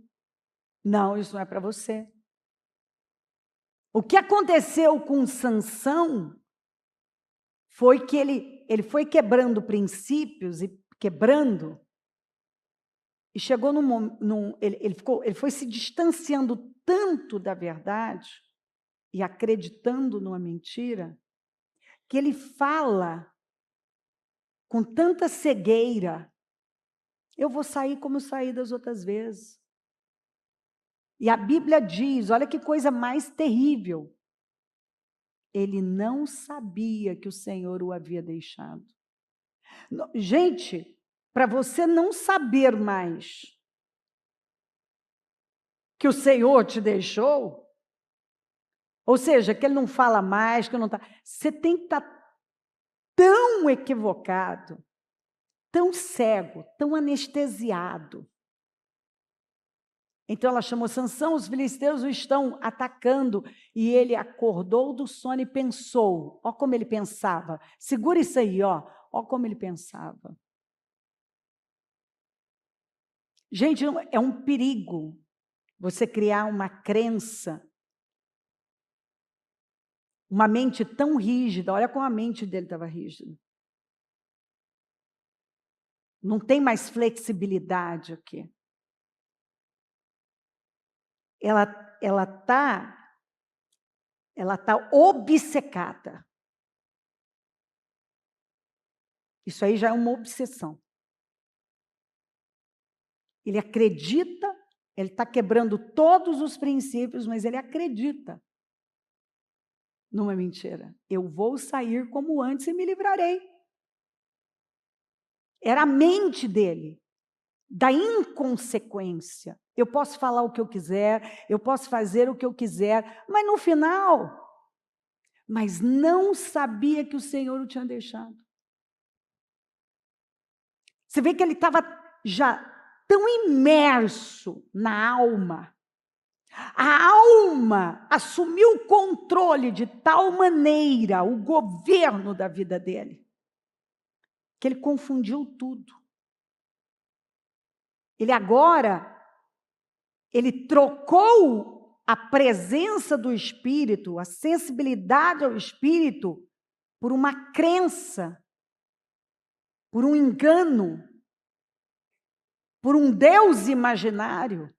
Speaker 1: Não, isso não é para você. O que aconteceu com Sansão foi que ele foi quebrando princípios e quebrando, e chegou ele foi se distanciando tanto da verdade e acreditando numa mentira, que ele fala com tanta cegueira: eu vou sair como eu saí das outras vezes. E a Bíblia diz, olha que coisa mais terrível, ele não sabia que o Senhor o havia deixado. Gente, para você não saber mais que o Senhor te deixou, ou seja, que ele não fala mais, que não está... Você tem que estar tão equivocado, tão cego, tão anestesiado. Então ela chamou Sansão, os filisteus o estão atacando, e ele acordou do sono e pensou. Ó como ele pensava. Segura isso aí, ó como ele pensava. Gente, é um perigo você criar uma crença uma mente tão rígida. Olha como a mente dele estava rígida. Não tem mais flexibilidade aqui. Ela tá obcecada. Isso aí já é uma obsessão. Ele acredita, ele está quebrando todos os princípios, mas ele acredita numa mentira. Eu vou sair como antes e me livrarei. Era a mente dele, da inconsequência. Eu posso falar o que eu quiser, eu posso fazer o que eu quiser, mas no final, mas não sabia que o Senhor o tinha deixado. Você vê que ele estava já tão imerso na alma. A alma assumiu o controle de tal maneira, o governo da vida dele, que ele confundiu tudo. Ele trocou a presença do Espírito, a sensibilidade ao Espírito, por uma crença, por um engano, por um Deus imaginário,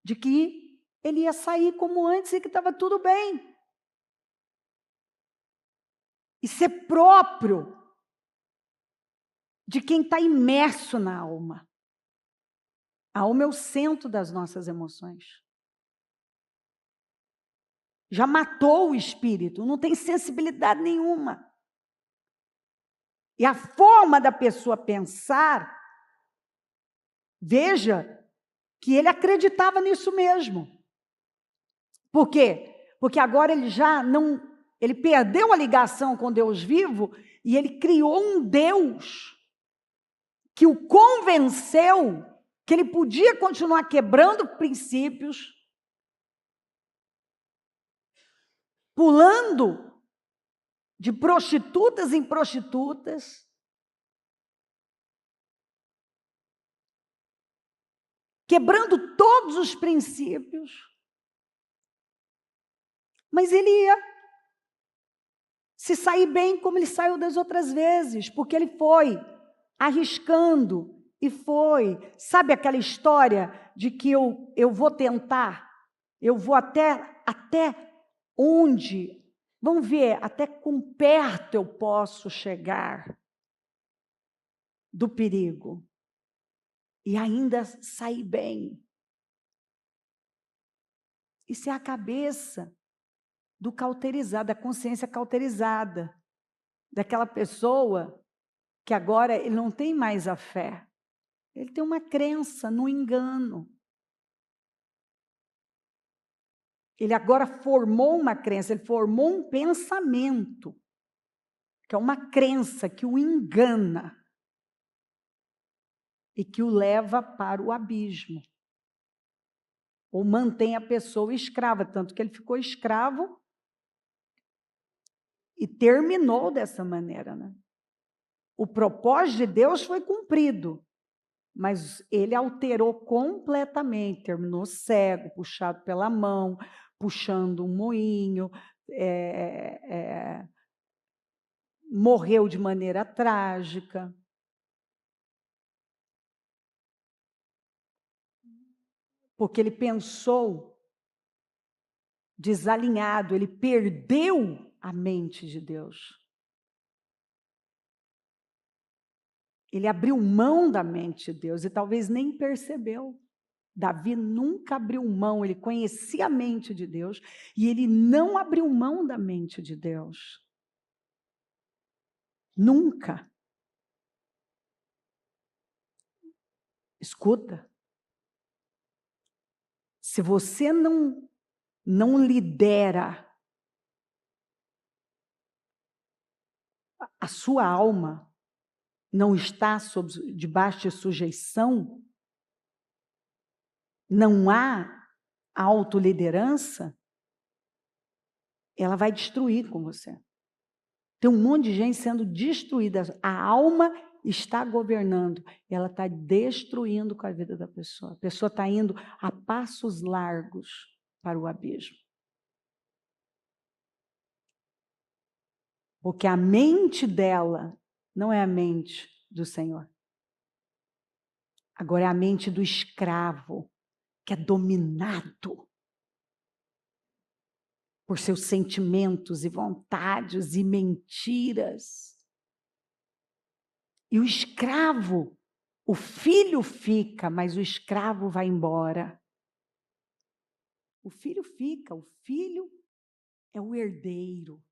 Speaker 1: de que ele ia sair como antes e que estava tudo bem. E ser próprio de quem está imerso na alma. A alma é o centro das nossas emoções. Já matou o espírito, não tem sensibilidade nenhuma. E a forma da pessoa pensar, veja que ele acreditava nisso mesmo. Por quê? Porque agora ele perdeu a ligação com Deus vivo e ele criou um Deus que o convenceu que ele podia continuar quebrando princípios, pulando de prostitutas em prostitutas, quebrando todos os princípios, mas ele ia se sair bem como ele saiu das outras vezes, porque ele foi arriscando e foi. Sabe aquela história de que eu vou tentar, eu vou até onde? Vamos ver, até quão perto eu posso chegar do perigo e ainda sair bem. Isso é a cabeça do cauterizado, da consciência cauterizada, daquela pessoa que agora ele não tem mais a fé, ele tem uma crença no engano. Ele agora formou uma crença, ele formou um pensamento, que é uma crença que o engana e que o leva para o abismo, ou mantém a pessoa escrava, tanto que ele ficou escravo e terminou dessa maneira, né? O propósito de Deus foi cumprido, mas ele alterou completamente, terminou cego, puxado pela mão, puxando um moinho, morreu de maneira trágica. Porque ele pensou desalinhado, ele perdeu a mente de Deus. Ele abriu mão da mente de Deus e talvez nem percebeu. Davi nunca abriu mão, ele conhecia a mente de Deus e ele não abriu mão da mente de Deus. Nunca. Escuta. Se você não lidera a sua alma, não está debaixo de sujeição, não há autoliderança, ela vai destruir com você. Tem um monte de gente sendo destruída. A alma está governando, ela está destruindo com a vida da pessoa. A pessoa está indo a passos largos para o abismo. Porque a mente dela não é a mente do Senhor. Agora é a mente do escravo, que é dominado por seus sentimentos e vontades e mentiras. E o escravo, o filho fica, mas o escravo vai embora. O filho fica, o filho é o herdeiro.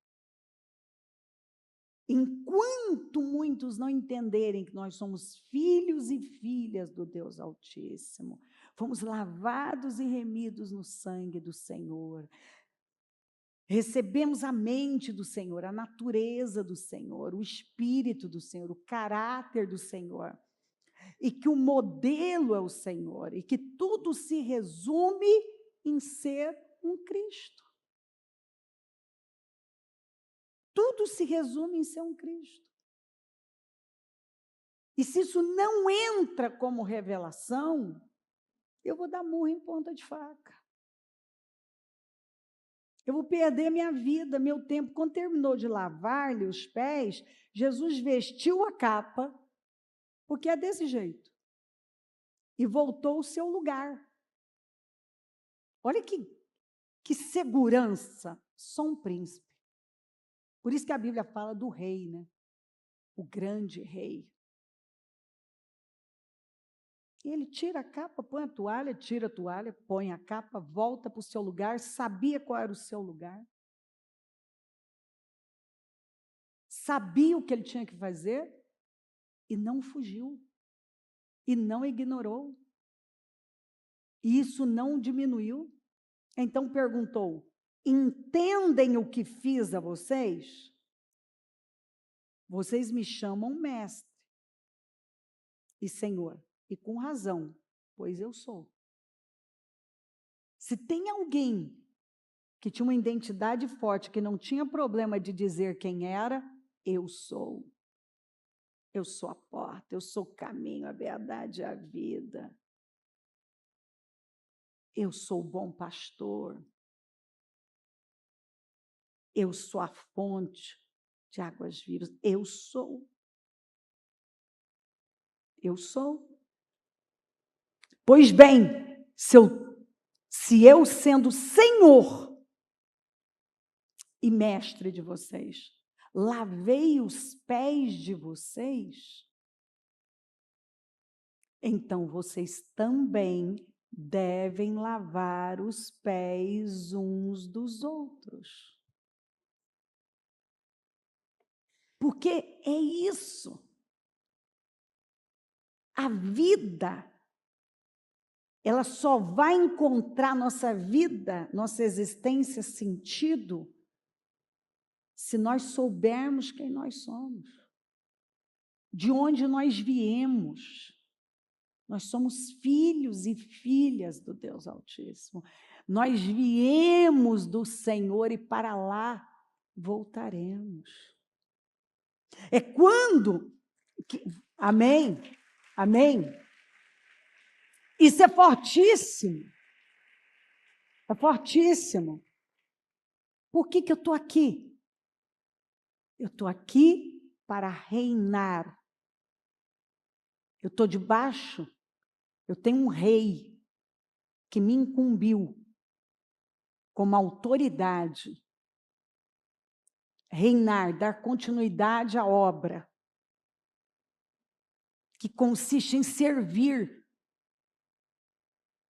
Speaker 1: Enquanto muitos não entenderem que nós somos filhos e filhas do Deus Altíssimo, fomos lavados e remidos no sangue do Senhor, recebemos a mente do Senhor, a natureza do Senhor, o espírito do Senhor, o caráter do Senhor, e que o modelo é o Senhor, e que tudo se resume em ser um Cristo. Tudo se resume em ser um Cristo. E se isso não entra como revelação, eu vou dar murro em ponta de faca. Eu vou perder minha vida, meu tempo. Quando terminou de lavar-lhe os pés, Jesus vestiu a capa, porque é desse jeito, e voltou ao seu lugar. Olha que segurança, só um príncipe. Por isso que a Bíblia fala do rei, né? O grande rei. Ele tira a capa, põe a toalha, tira a toalha, põe a capa, volta para o seu lugar, sabia qual era o seu lugar. Sabia o que ele tinha que fazer e não fugiu. E não ignorou. E isso não diminuiu. Então perguntou: entendem o que fiz a vocês? Vocês me chamam mestre e Senhor, e com razão, pois eu sou. Se tem alguém que tinha uma identidade forte, que não tinha problema de dizer quem era, eu sou. Eu sou a porta, eu sou o caminho, a verdade e a vida. Eu sou o bom pastor. Eu sou a fonte de águas vivas. Eu sou. Eu sou. Pois bem, se eu sendo Senhor e mestre de vocês, lavei os pés de vocês, então vocês também devem lavar os pés uns dos outros. Porque é isso. A vida, ela só vai encontrar nossa vida, nossa existência, sentido, se nós soubermos quem nós somos, de onde nós viemos. Nós somos filhos e filhas do Deus Altíssimo. Nós viemos do Senhor e para lá voltaremos. É quando... Amém? Amém? Isso é fortíssimo. É fortíssimo. Por que eu estou aqui? Eu estou aqui para reinar. Eu estou debaixo, eu tenho um rei que me incumbiu como autoridade. Reinar, dar continuidade à obra, que consiste em servir.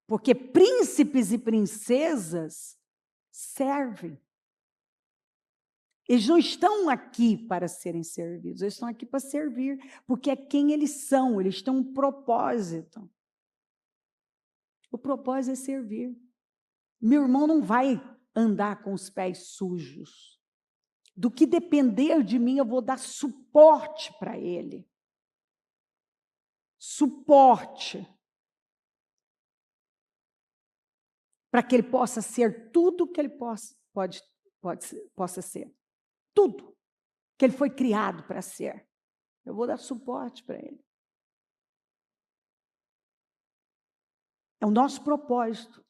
Speaker 1: Porque príncipes e princesas servem. Eles não estão aqui para serem servidos, eles estão aqui para servir, porque é quem eles são, eles têm um propósito. O propósito é servir. Meu irmão não vai andar com os pés sujos. Do que depender de mim, eu vou dar suporte para ele. Suporte. Para que ele possa ser tudo que ele possa ser. Tudo que ele foi criado para ser. Eu vou dar suporte para ele. É o nosso propósito.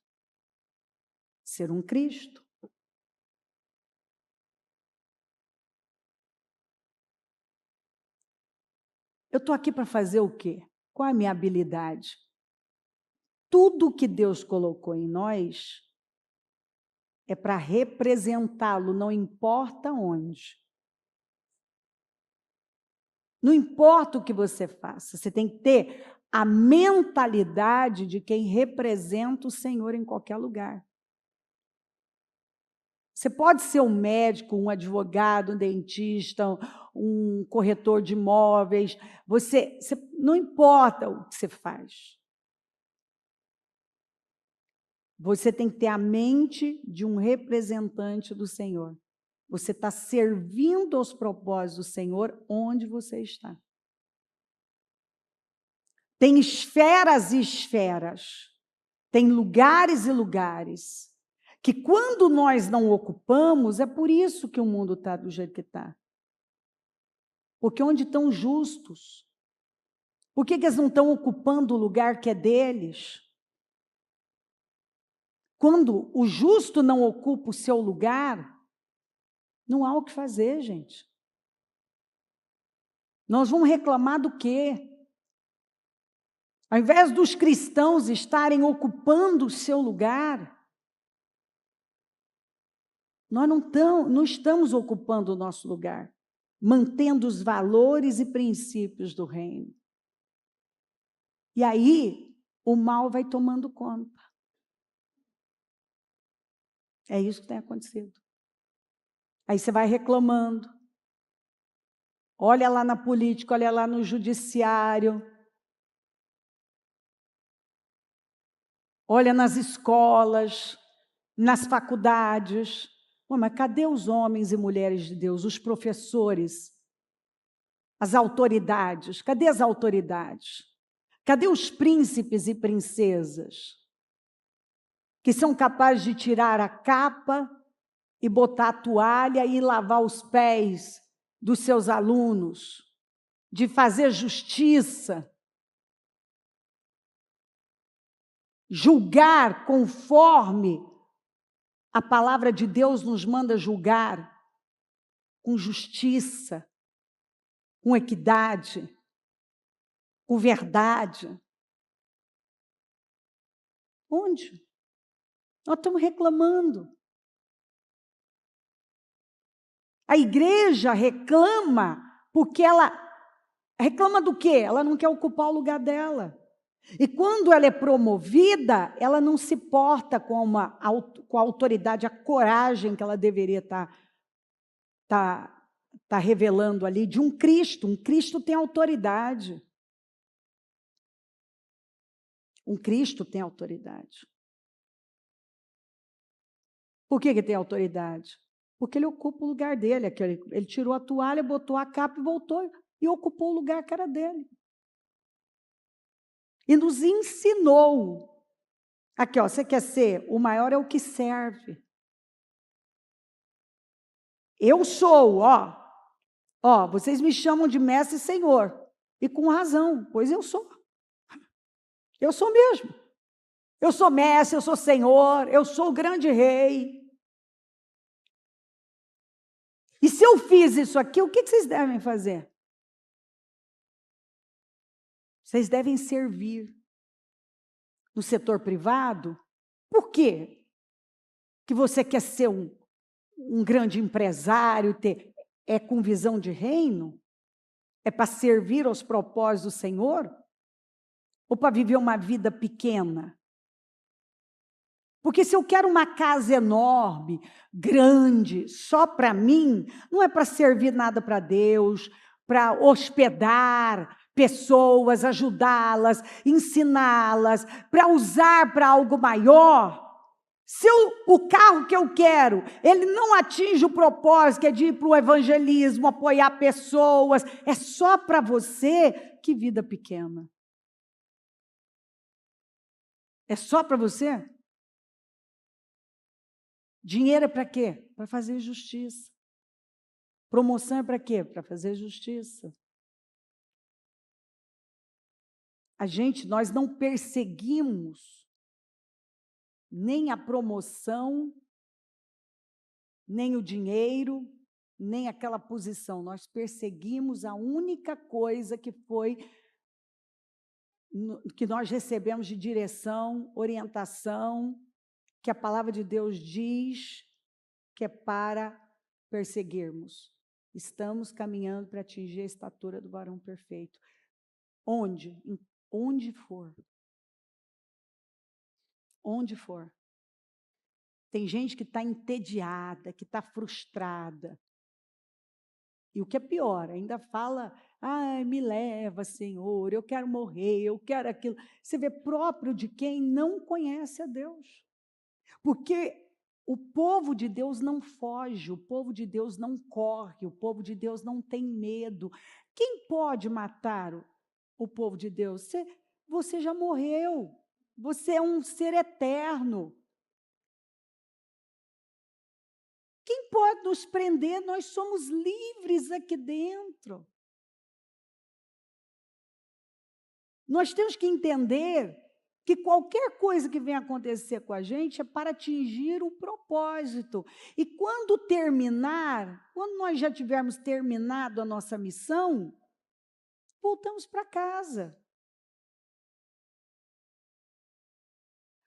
Speaker 1: Ser um Cristo. Eu estou aqui para fazer o quê? Qual é a minha habilidade? Tudo que Deus colocou em nós é para representá-lo, não importa onde. Não importa o que você faça, você tem que ter a mentalidade de quem representa o Senhor em qualquer lugar. Você pode ser um médico, um advogado, um dentista, um corretor de imóveis, não importa o que você faz. Você tem que ter a mente de um representante do Senhor. Você está servindo aos propósitos do Senhor onde você está. Tem esferas e esferas, tem lugares e lugares, que quando nós não ocupamos, é por isso que o mundo está do jeito que está. Porque onde estão os justos? Por que eles não estão ocupando o lugar que é deles? Quando o justo não ocupa o seu lugar, não há o que fazer, gente. Nós vamos reclamar do quê? Ao invés dos cristãos estarem ocupando o seu lugar, nós não estamos ocupando o nosso lugar, mantendo os valores e princípios do reino. E aí, o mal vai tomando conta. É isso que tem acontecido. Aí você vai reclamando. Olha lá na política, olha lá no judiciário. Olha nas escolas, nas faculdades. Mas cadê os homens e mulheres de Deus, os professores, as autoridades? Cadê as autoridades? Cadê os príncipes e princesas que são capazes de tirar a capa e botar a toalha e lavar os pés dos seus alunos, de fazer justiça, julgar conforme a palavra de Deus nos manda julgar, com justiça, com equidade, com verdade? Onde? Nós estamos reclamando. A igreja reclama porque ela reclama do quê? Ela não quer ocupar o lugar dela. E quando ela é promovida, ela não se porta com a autoridade, a coragem que ela deveria estar revelando ali de um Cristo. Um Cristo tem autoridade. Um Cristo tem autoridade. Por que tem autoridade? Porque ele ocupa o lugar dele. Ele tirou a toalha, botou a capa e voltou e ocupou o lugar que era dele. E nos ensinou. Aqui, ó, você quer ser? O maior é o que serve. Eu sou, vocês me chamam de mestre e senhor. E com razão, pois eu sou. Eu sou mesmo. Eu sou mestre, eu sou senhor, eu sou o grande rei. E se eu fiz isso aqui, o que vocês devem fazer? Vocês devem servir. No setor privado, por quê? Que você quer ser um grande empresário, com visão de reino? É para servir aos propósitos do Senhor? Ou para viver uma vida pequena? Porque se eu quero uma casa enorme, grande, só para mim, não é para servir nada para Deus, para hospedar pessoas, ajudá-las, ensiná-las, para usar para algo maior. Se o carro que eu quero, ele não atinge o propósito, que é de ir para o evangelismo, apoiar pessoas, é só para você, que vida pequena. É só para você? Dinheiro é para quê? Para fazer justiça. Promoção é para quê? Para fazer justiça. Nós não perseguimos nem a promoção, nem o dinheiro, nem aquela posição. Nós perseguimos a única coisa que foi que nós recebemos de direção, orientação, que a palavra de Deus diz que é para perseguirmos. Estamos caminhando para atingir a estatura do varão perfeito. Onde? Onde for. Onde for. Tem gente que está entediada, que está frustrada. E o que é pior, ainda fala, me leva, Senhor, eu quero morrer, eu quero aquilo. Você vê próprio de quem não conhece a Deus. Porque o povo de Deus não foge, o povo de Deus não corre, o povo de Deus não tem medo. Quem pode matar o povo de Deus? Você já morreu, você é um ser eterno. Quem pode nos prender? Nós somos livres aqui dentro. Nós temos que entender que qualquer coisa que venha acontecer com a gente é para atingir um propósito. E quando terminar, quando nós já tivermos terminado a nossa missão, voltamos para casa.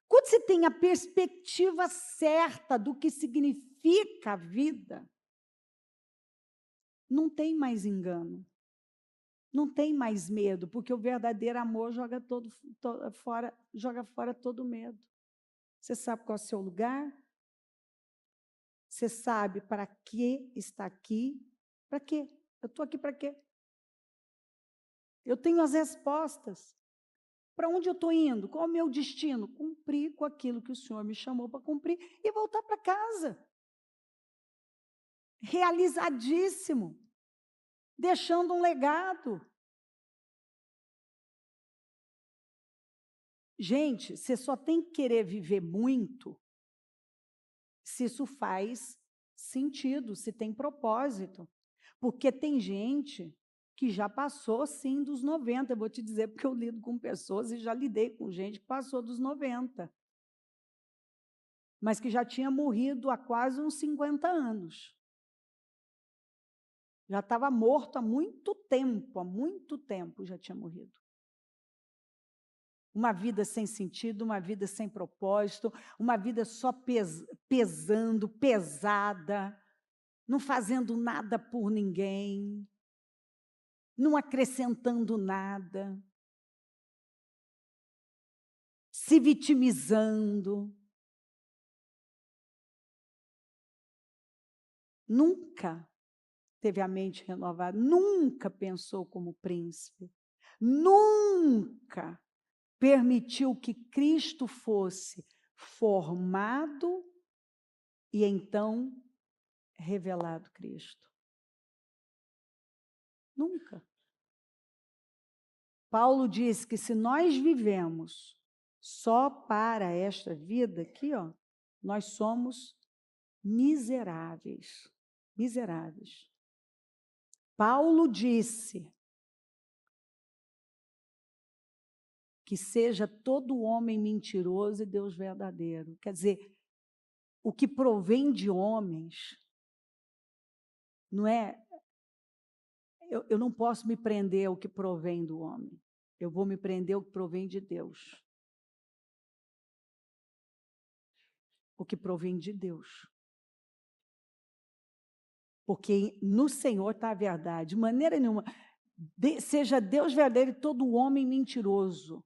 Speaker 1: Quando você tem a perspectiva certa do que significa a vida, não tem mais engano. Não tem mais medo, porque o verdadeiro amor joga fora todo medo. Você sabe qual é o seu lugar? Você sabe para que está aqui? Para quê? Eu estou aqui para quê? Eu tenho as respostas. Para onde eu estou indo? Qual é o meu destino? Cumprir com aquilo que o Senhor me chamou para cumprir e voltar para casa. Realizadíssimo. Deixando um legado. Gente, você só tem que querer viver muito se isso faz sentido, se tem propósito. Porque tem gente que já passou, sim, dos 90. Eu vou te dizer, porque eu lido com pessoas e já lidei com gente que passou dos 90. Mas que já tinha morrido há quase uns 50 anos. Já estava morto há muito tempo já tinha morrido. Uma vida sem sentido, uma vida sem propósito, uma vida só pesando, pesada, não fazendo nada por ninguém, não acrescentando nada, se vitimizando. Nunca teve a mente renovada, nunca pensou como príncipe, nunca permitiu que Cristo fosse formado e então revelado Cristo. Nunca. Paulo diz que se nós vivemos só para esta vida aqui, nós somos miseráveis. Miseráveis. Paulo disse que seja todo homem mentiroso e Deus verdadeiro. Quer dizer, o que provém de homens não é... Eu não posso me prender ao que provém do homem. Eu vou me prender ao que provém de Deus. O que provém de Deus. Porque no Senhor está a verdade. De maneira nenhuma. Seja Deus verdadeiro e todo homem mentiroso.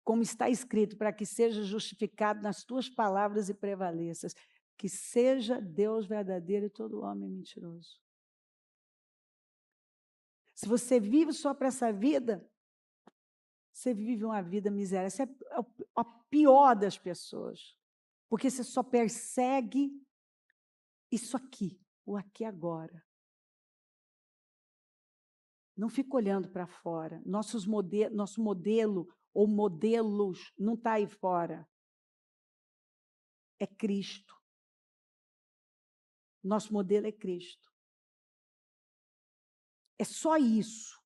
Speaker 1: Como está escrito, para que seja justificado nas tuas palavras e prevaleças. Que seja Deus verdadeiro e todo homem mentiroso. Se você vive só para essa vida, você vive uma vida miserável. Essa é a pior das pessoas. Porque você só persegue isso aqui, o aqui agora. Não fica olhando para fora. Nosso modelo ou modelos não está aí fora. É Cristo. Nosso modelo é Cristo. É só isso.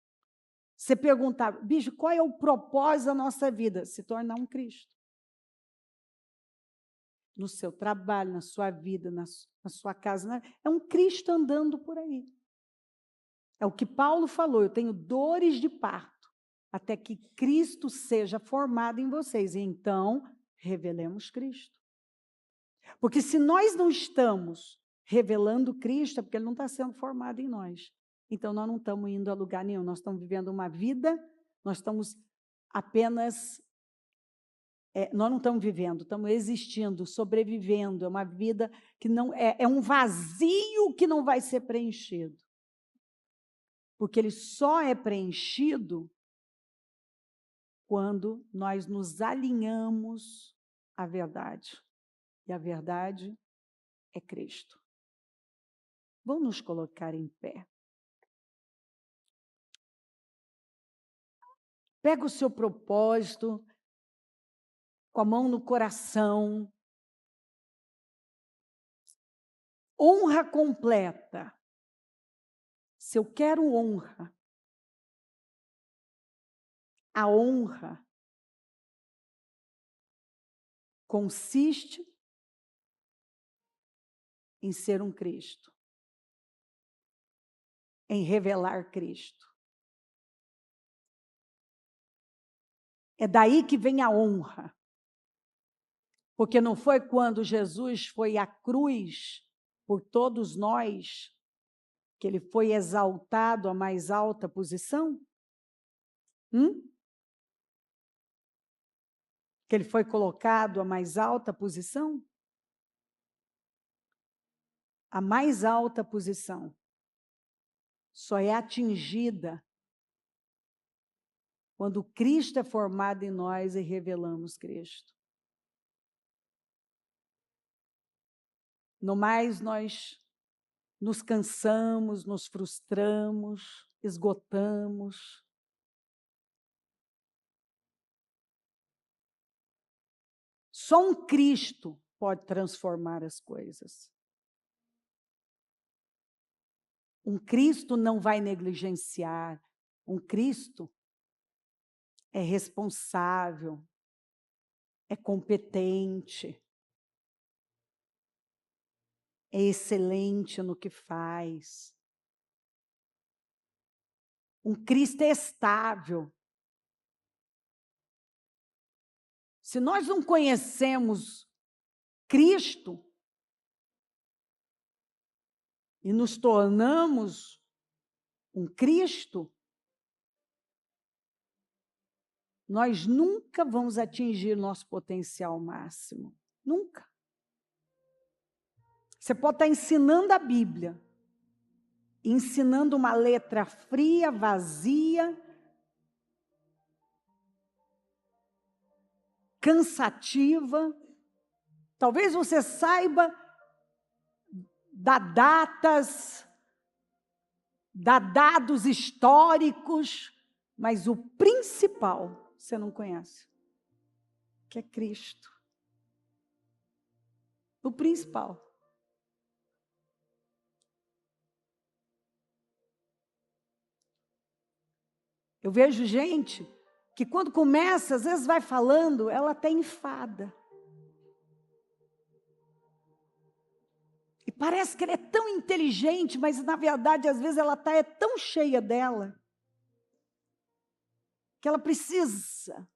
Speaker 1: Você perguntar, bicho, qual é o propósito da nossa vida? Se tornar um Cristo. no seu trabalho, na sua vida, na sua casa. É um Cristo andando por aí. É o que Paulo falou, eu tenho dores de parto, até que Cristo seja formado em vocês. E então, revelemos Cristo. Porque se nós não estamos revelando Cristo, é porque Ele não está sendo formado em nós. Então, nós não estamos indo a lugar nenhum, nós estamos vivendo uma vida, nós estamos apenas... nós não estamos vivendo, estamos existindo, sobrevivendo. É uma vida que não... É um vazio que não vai ser preenchido. Porque ele só é preenchido quando nós nos alinhamos à verdade. E a verdade é Cristo. Vamos nos colocar em pé. Pega o seu propósito, com a mão no coração. Honra completa. Se eu quero honra, a honra consiste em ser um Cristo, em revelar Cristo. É daí que vem a honra. Porque não foi quando Jesus foi à cruz por todos nós que ele foi exaltado à mais alta posição? Que ele foi colocado à mais alta posição? A mais alta posição só é atingida quando Cristo é formado em nós e revelamos Cristo. No mais, nós nos cansamos, nos frustramos, esgotamos. Só um Cristo pode transformar as coisas. Um Cristo não vai negligenciar. Um Cristo é responsável, é competente, é excelente no que faz. Um Cristo é estável. Se nós não conhecemos Cristo e nos tornamos um Cristo, nós nunca vamos atingir nosso potencial máximo. Nunca. Você pode estar ensinando a Bíblia, ensinando uma letra fria, vazia, cansativa. Talvez você saiba dar datas, dar dados históricos, mas o principal você não conhece, que é Cristo. O principal. Eu vejo gente que quando começa, às vezes vai falando, ela até enfada. E parece que ela é tão inteligente, mas na verdade, às vezes, ela é tão cheia dela, que ela precisa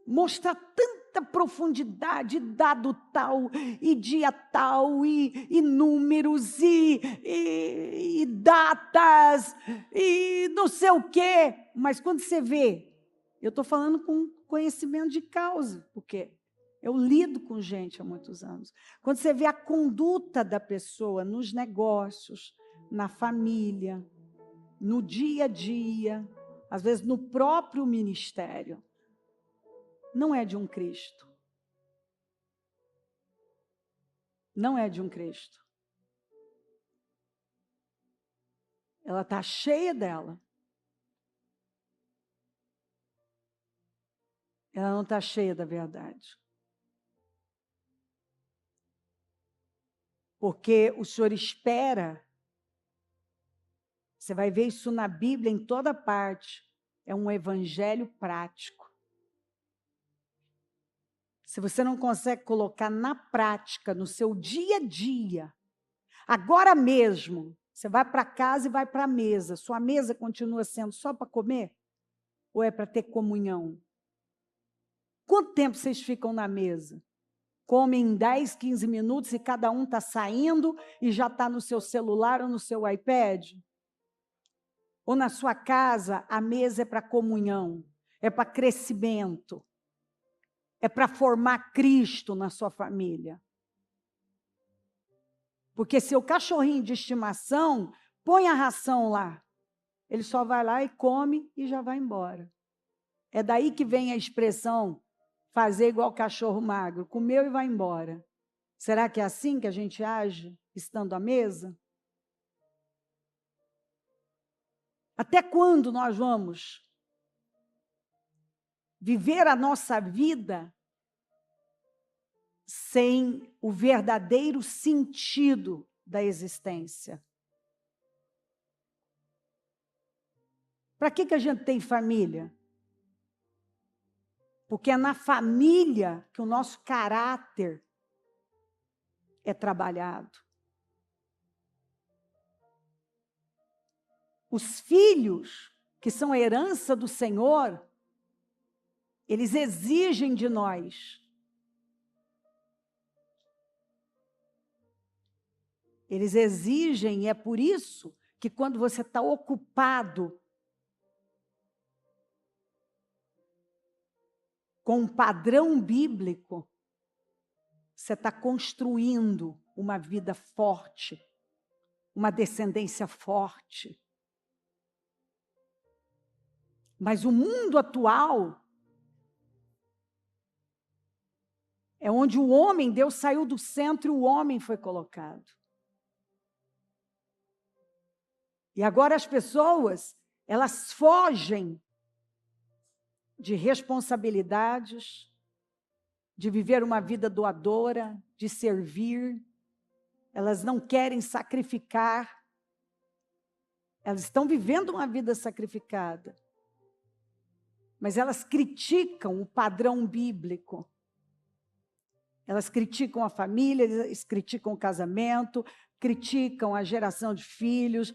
Speaker 1: mostrar tanta profundidade, dado tal, e dia tal, e números, e datas, e não sei o quê. Mas quando você vê, eu estou falando com conhecimento de causa, porque eu lido com gente há muitos anos. Quando você vê a conduta da pessoa nos negócios, na família, no dia a dia, às vezes no próprio ministério, não é de um Cristo. Não é de um Cristo. Ela está cheia dela. Ela não está cheia da verdade. Porque o Senhor espera, você vai ver isso na Bíblia em toda parte, é um evangelho prático. se você não consegue colocar na prática, no seu dia a dia, agora mesmo, você vai para casa e vai para a mesa, sua mesa continua sendo só para comer? Ou é para ter comunhão? Quanto tempo vocês ficam na mesa? Comem 10, 15 minutos e cada um está saindo e já está no seu celular ou no seu iPad? Ou na sua casa, a mesa é para comunhão, é para crescimento, é para formar Cristo na sua família. Porque seu cachorrinho de estimação, põe a ração lá, ele só vai lá e come e já vai embora. É daí que vem a expressão, fazer igual cachorro magro, comeu e vai embora. Será que é assim que a gente age, estando à mesa? Até quando nós vamos viver a nossa vida sem o verdadeiro sentido da existência? Para que a gente tem família? Porque é na família que o nosso caráter é trabalhado. Os filhos, que são a herança do Senhor, eles exigem de nós. Eles exigem, e é por isso que quando você está ocupado com um padrão bíblico, você está construindo uma vida forte, uma descendência forte. Mas o mundo atual é onde o homem, Deus saiu do centro e o homem foi colocado. E agora as pessoas, elas fogem de responsabilidades, de viver uma vida doadora, de servir. Elas não querem sacrificar. Elas estão vivendo uma vida sacrificada. Mas elas criticam o padrão bíblico. Elas criticam a família, elas criticam o casamento, criticam a geração de filhos,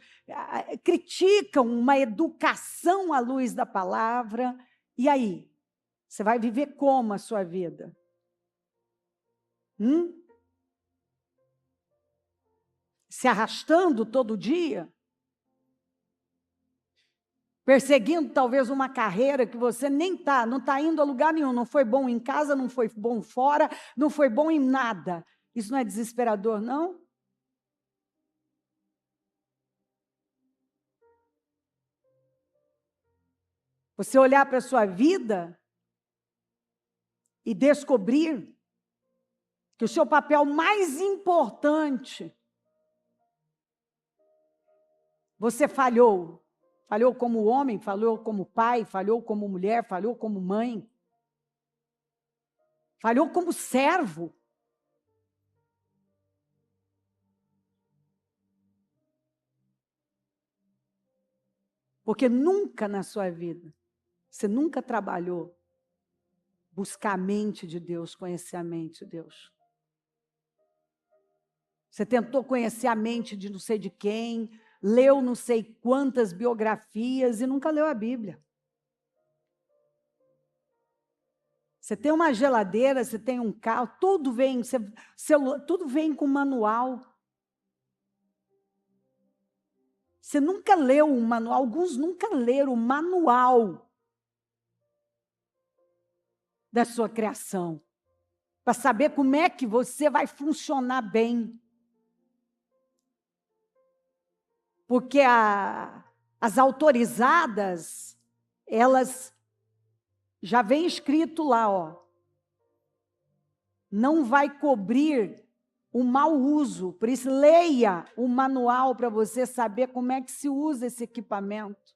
Speaker 1: criticam uma educação à luz da palavra. E aí? Você vai viver como a sua vida? Se arrastando todo dia? Perseguindo talvez uma carreira que você nem está, não está indo a lugar nenhum, não foi bom em casa, não foi bom fora, não foi bom em nada. Isso não é desesperador, não? Você olhar para a sua vida e descobrir que o seu papel mais importante, você falhou. Falhou como homem, falhou como pai, falhou como mulher, falhou como mãe. Falhou como servo. Porque nunca na sua vida, você nunca trabalhou buscar a mente de Deus, conhecer a mente de Deus. Você tentou conhecer a mente de não sei de quem, leu não sei quantas biografias e nunca leu a Bíblia. Você tem uma geladeira, você tem um carro, tudo vem, tudo vem com manual. Você nunca leu um manual, alguns nunca leram o manual da sua criação, para saber como é que você vai funcionar bem. Porque as autorizadas, elas já vem escrito lá, ó, não vai cobrir o mau uso, por isso leia o manual para você saber como é que se usa esse equipamento.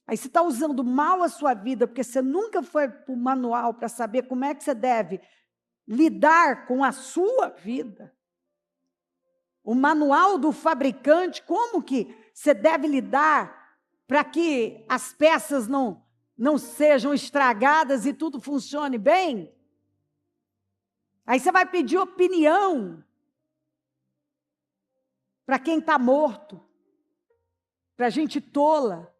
Speaker 1: Aí você está usando mal a sua vida, porque você nunca foi para o manual para saber como é que você deve lidar com a sua vida. O manual do fabricante, como que você deve lidar para que as peças não não sejam estragadas e tudo funcione bem. Aí você vai pedir opinião para quem está morto, para gente tola.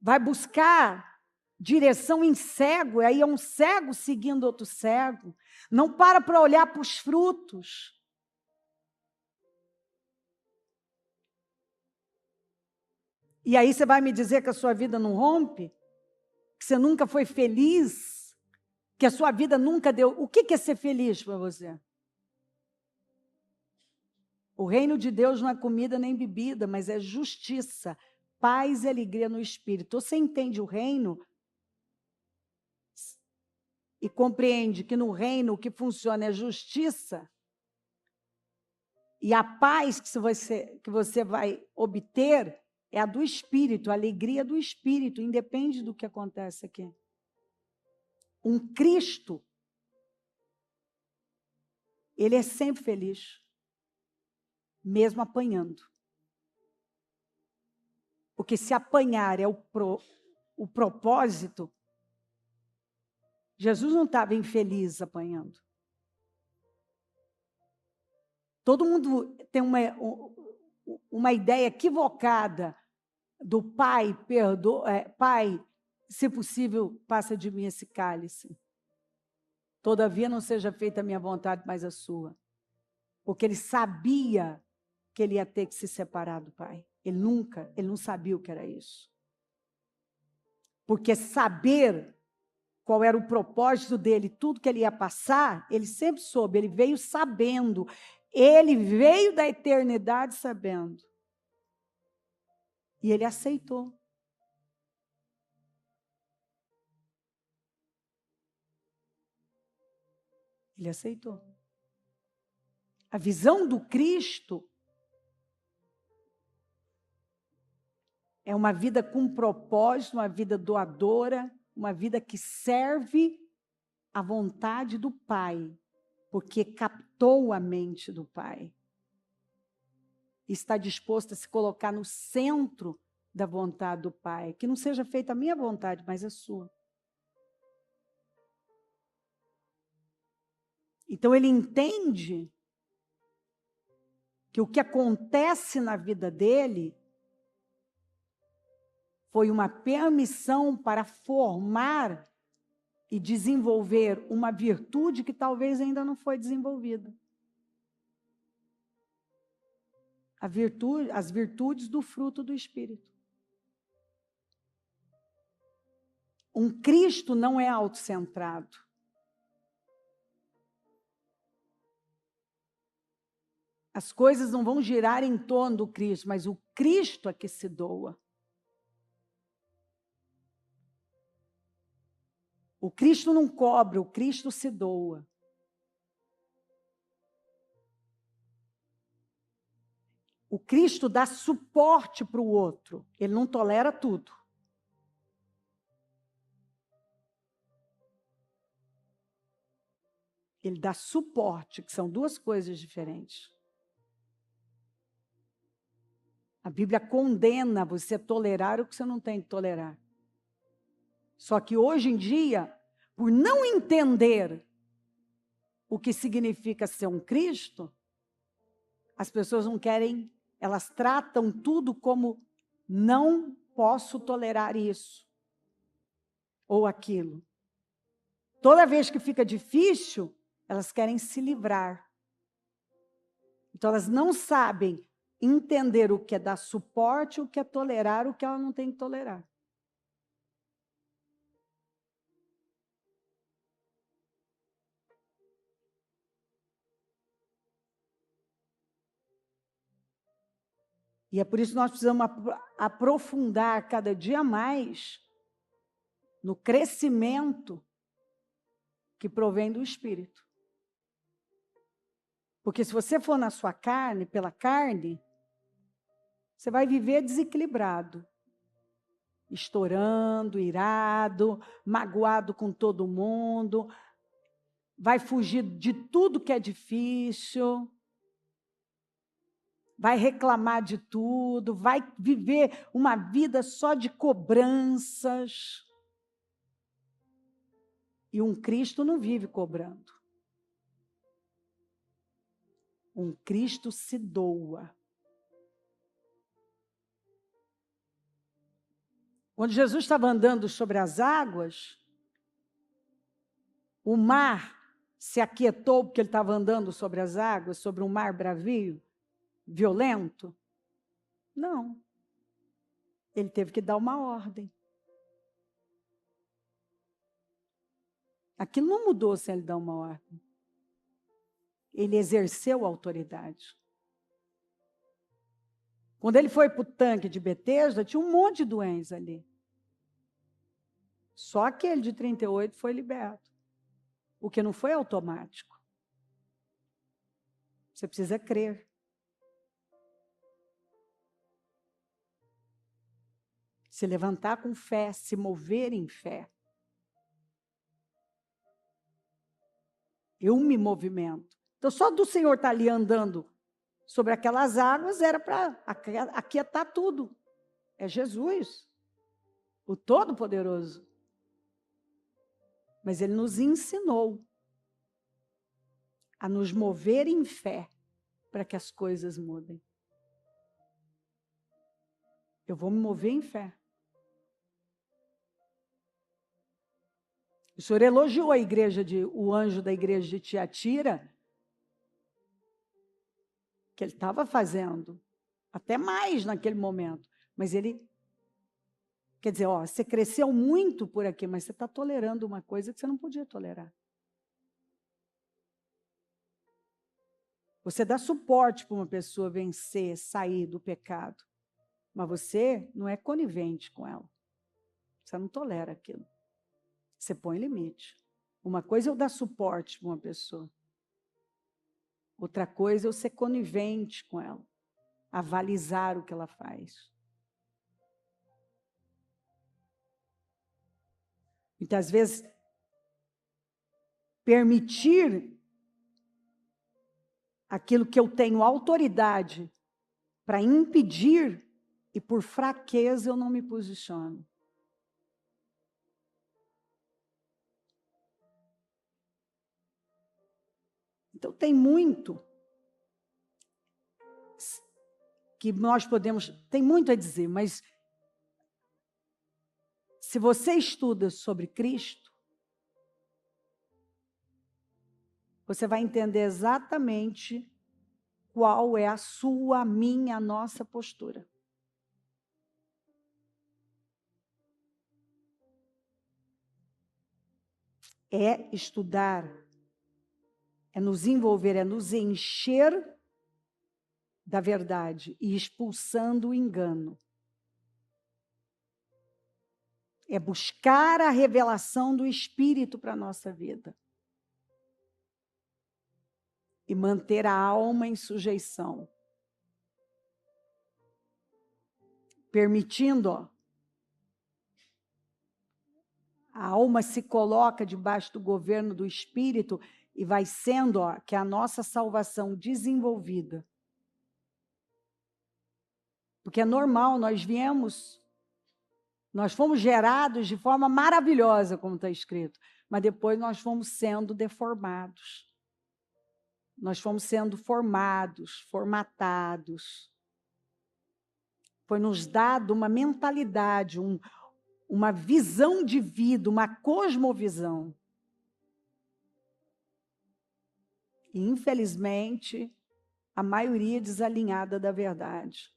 Speaker 1: Vai buscar direção em cego, aí é um cego seguindo outro cego. Não para olhar para os frutos. E aí você vai me dizer que a sua vida não rompe? Que você nunca foi feliz? Que a sua vida nunca deu... O que é ser feliz para você? O reino de Deus não é comida nem bebida, mas é justiça, paz e alegria no Espírito. Você entende o reino e compreende que no reino o que funciona é justiça, e a paz que você vai obter é a do Espírito, a alegria do Espírito, independe do que acontece aqui. Um Cristo, ele é sempre feliz, mesmo apanhando. Porque se apanhar é o propósito, Jesus não estava infeliz apanhando. Todo mundo tem uma ideia equivocada do Pai, Pai, se possível, passa de mim esse cálice. Todavia não seja feita a minha vontade, mas a sua. Porque ele sabia que ele ia ter que se separar do Pai. Ele não sabia o que era isso. Porque saber qual era o propósito dele, tudo que ele ia passar, ele sempre soube, ele veio sabendo. Ele veio da eternidade sabendo. E ele aceitou. Ele aceitou. A visão do Cristo é uma vida com propósito, uma vida doadora, uma vida que serve à vontade do Pai, porque captou a mente do Pai. Está disposto a se colocar no centro da vontade do Pai, que não seja feita a minha vontade, mas a sua. Então ele entende que o que acontece na vida dele foi uma permissão para formar e desenvolver uma virtude que talvez ainda não foi desenvolvida. As virtudes do fruto do Espírito. Um Cristo não é autocentrado. As coisas não vão girar em torno do Cristo, mas o Cristo é que se doa. O Cristo não cobra, o Cristo se doa. O Cristo dá suporte para o outro, ele não tolera tudo. Ele dá suporte, que são duas coisas diferentes. A Bíblia condena você tolerar o que você não tem que tolerar. Só que hoje em dia, por não entender o que significa ser um Cristo, as pessoas não querem, elas tratam tudo como não posso tolerar isso ou aquilo. Toda vez que fica difícil, elas querem se livrar. Então elas não sabem entender o que é dar suporte, o que é tolerar, o que ela não tem que tolerar. E é por isso que nós precisamos aprofundar cada dia mais no crescimento que provém do Espírito. Porque se você for na sua carne, pela carne, você vai viver desequilibrado, estourando, irado, magoado com todo mundo, vai fugir de tudo que é difícil, vai reclamar de tudo, vai viver uma vida só de cobranças. E um Cristo não vive cobrando. Um Cristo se doa. Quando Jesus estava andando sobre as águas, o mar se aquietou porque ele estava andando sobre as águas, sobre um mar bravio, violento? Não. Ele teve que dar uma ordem. Aquilo não mudou sem ele dar uma ordem. Ele exerceu a autoridade. Quando ele foi para o tanque de Betesda, tinha um monte de doentes ali. Só aquele de 38 foi liberto. O que não foi automático. Você precisa crer. Se levantar com fé, se mover em fé. Eu me movimento. Então, só do Senhor estar ali andando sobre aquelas águas era para aquietar tudo. É Jesus, o Todo-Poderoso. Mas ele nos ensinou a nos mover em fé para que as coisas mudem. Eu vou me mover em fé. O Senhor elogiou o anjo da igreja de Tiatira, que ele estava fazendo, até mais naquele momento. Mas ele, quer dizer, você cresceu muito por aqui, mas você está tolerando uma coisa que você não podia tolerar. Você dá suporte para uma pessoa vencer, sair do pecado, mas você não é conivente com ela. Você não tolera aquilo. Você põe limite. Uma coisa é eu dar suporte para uma pessoa. Outra coisa é eu ser conivente com ela. Avalizar o que ela faz. Muitas vezes, permitir aquilo que eu tenho autoridade para impedir, e por fraqueza eu não me posiciono. Então, tem muito que nós podemos... Tem muito a dizer, mas se você estuda sobre Cristo, você vai entender exatamente qual é a sua, a minha, a nossa postura. É estudar, é nos envolver, é nos encher da verdade e expulsando o engano. É buscar a revelação do Espírito para a nossa vida. E manter a alma em sujeição. Permitindo, a alma se coloca debaixo do governo do Espírito e vai sendo que a nossa salvação desenvolvida. Porque é normal, nós fomos gerados de forma maravilhosa, como está escrito, mas depois nós fomos sendo deformados. Nós fomos sendo formados, formatados. Foi nos dado uma mentalidade, uma visão de vida, uma cosmovisão. E, infelizmente, a maioria é desalinhada da verdade.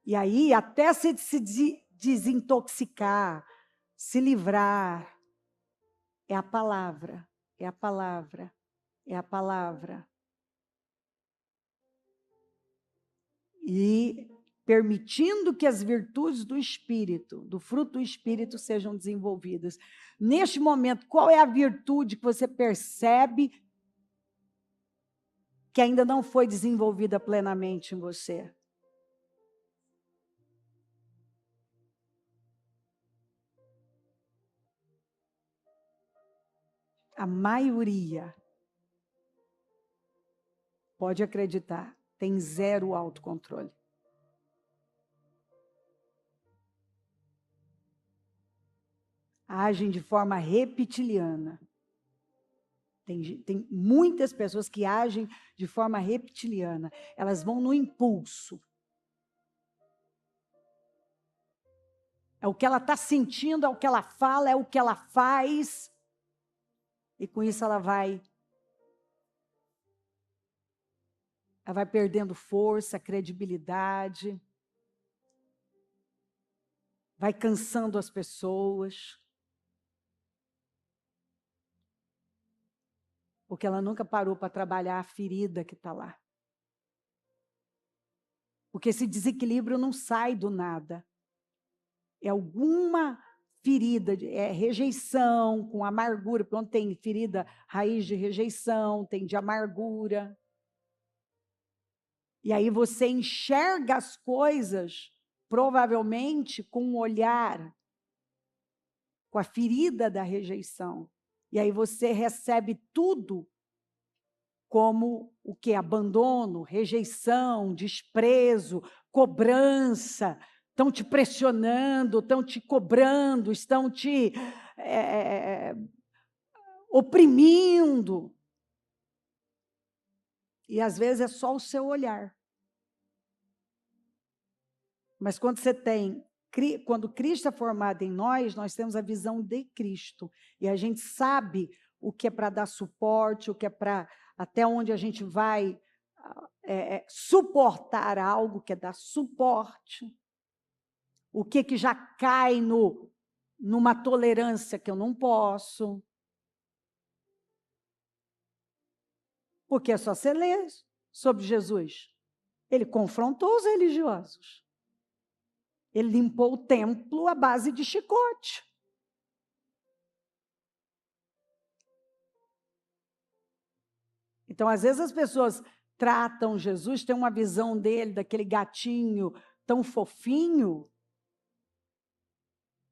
Speaker 1: E aí, até se desintoxicar, se livrar, é a palavra, é a palavra, é a palavra. E permitindo que as virtudes do Espírito, do fruto do Espírito, sejam desenvolvidas. Neste momento, qual é a virtude que você percebe que ainda não foi desenvolvida plenamente em você? A maioria, pode acreditar, tem zero autocontrole. agem de forma reptiliana. Tem muitas pessoas que agem de forma reptiliana. Elas vão no impulso. É o que ela está sentindo, é o que ela fala, é o que ela faz. E com isso ela vai perdendo força, credibilidade. Vai cansando as pessoas. Porque ela nunca parou para trabalhar a ferida que está lá. Porque esse desequilíbrio não sai do nada. É alguma ferida, é rejeição com amargura, porque onde tem ferida, raiz de rejeição, tem de amargura. E aí você enxerga as coisas, provavelmente, com um olhar, com a ferida da rejeição. E aí você recebe tudo como o que? Abandono, rejeição, desprezo, cobrança. Estão te pressionando, estão te cobrando, estão te oprimindo. E às vezes é só o seu olhar. Mas quando quando Cristo é formado em nós, nós temos a visão de Cristo. E a gente sabe o que é para dar suporte, o que é para até onde a gente vai suportar algo, que é dar suporte. O que já cai numa tolerância que eu não posso. Porque é só você ler sobre Jesus. Ele confrontou os religiosos. Ele limpou o templo à base de chicote. Então, às vezes as pessoas tratam Jesus, têm uma visão dele, daquele gatinho tão fofinho,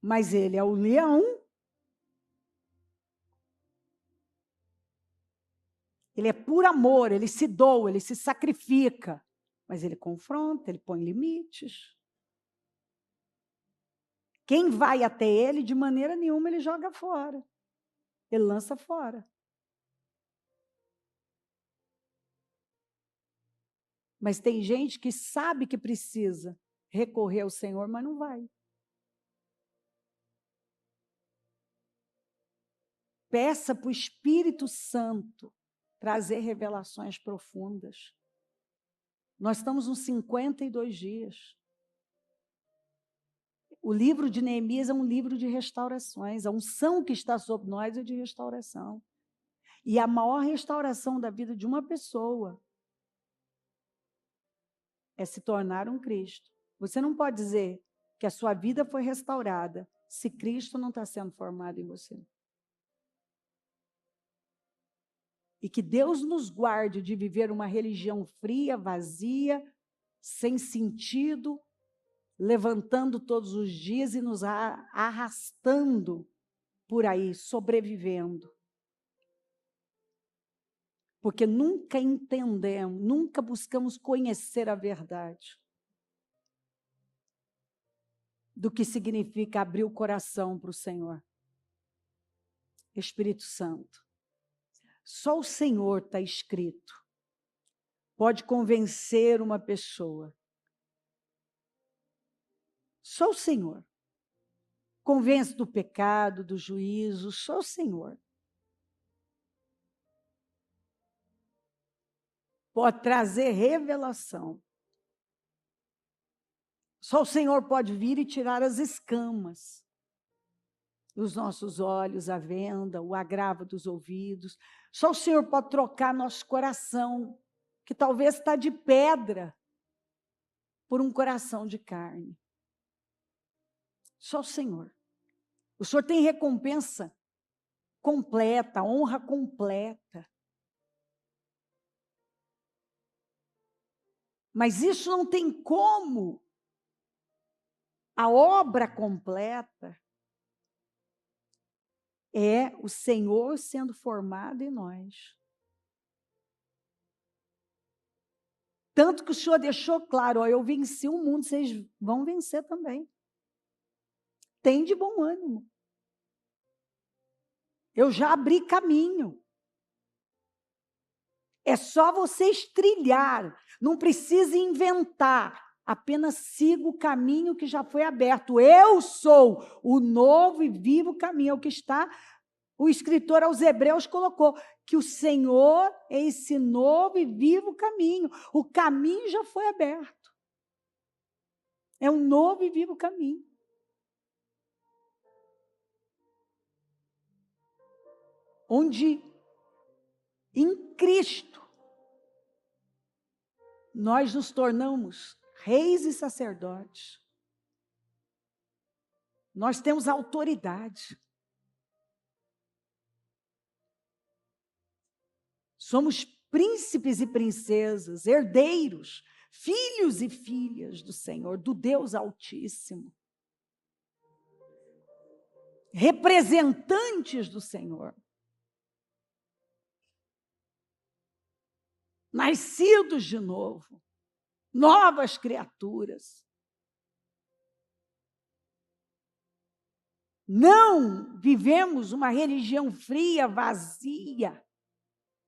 Speaker 1: mas ele é o leão. Ele é por amor, ele se doa, ele se sacrifica, mas ele confronta, ele põe limites. Quem vai até ele, de maneira nenhuma, ele joga fora. Ele lança fora. Mas tem gente que sabe que precisa recorrer ao Senhor, mas não vai. Peça para o Espírito Santo trazer revelações profundas. Nós estamos nos 52 dias. O livro de Neemias é um livro de restaurações. A unção que está sobre nós é de restauração. E a maior restauração da vida de uma pessoa é se tornar um Cristo. Você não pode dizer que a sua vida foi restaurada se Cristo não está sendo formado em você. E que Deus nos guarde de viver uma religião fria, vazia, sem sentido, levantando todos os dias e nos arrastando por aí, sobrevivendo. Porque nunca entendemos, nunca buscamos conhecer a verdade do que significa abrir o coração para o Senhor. Espírito Santo. Só o Senhor, está escrito, pode convencer uma pessoa. Só o Senhor. Convence do pecado, do juízo, só o Senhor. Pode trazer revelação. Só o Senhor pode vir e tirar as escamas dos nossos olhos, a venda, o agravo dos ouvidos. Só o Senhor pode trocar nosso coração, que talvez está de pedra, por um coração de carne. Só o Senhor. O Senhor tem recompensa completa, honra completa. Mas isso não tem como. A obra completa é o Senhor sendo formado em nós. Tanto que o Senhor deixou claro, ó, eu venci o mundo, vocês vão vencer também. Tem de bom ânimo. Eu já abri caminho. É só vocês trilhar, não precisa inventar. Apenas siga o caminho que já foi aberto. Eu sou o novo e vivo caminho. É o que está, o escritor aos Hebreus colocou, que o Senhor é esse novo e vivo caminho. O caminho já foi aberto. É um novo e vivo caminho. Onde, em Cristo, nós nos tornamos reis e sacerdotes. Nós temos autoridade. Somos príncipes e princesas, herdeiros, filhos e filhas do Senhor, do Deus Altíssimo. Representantes do Senhor. Nascidos de novo. Novas criaturas. Não vivemos uma religião fria, vazia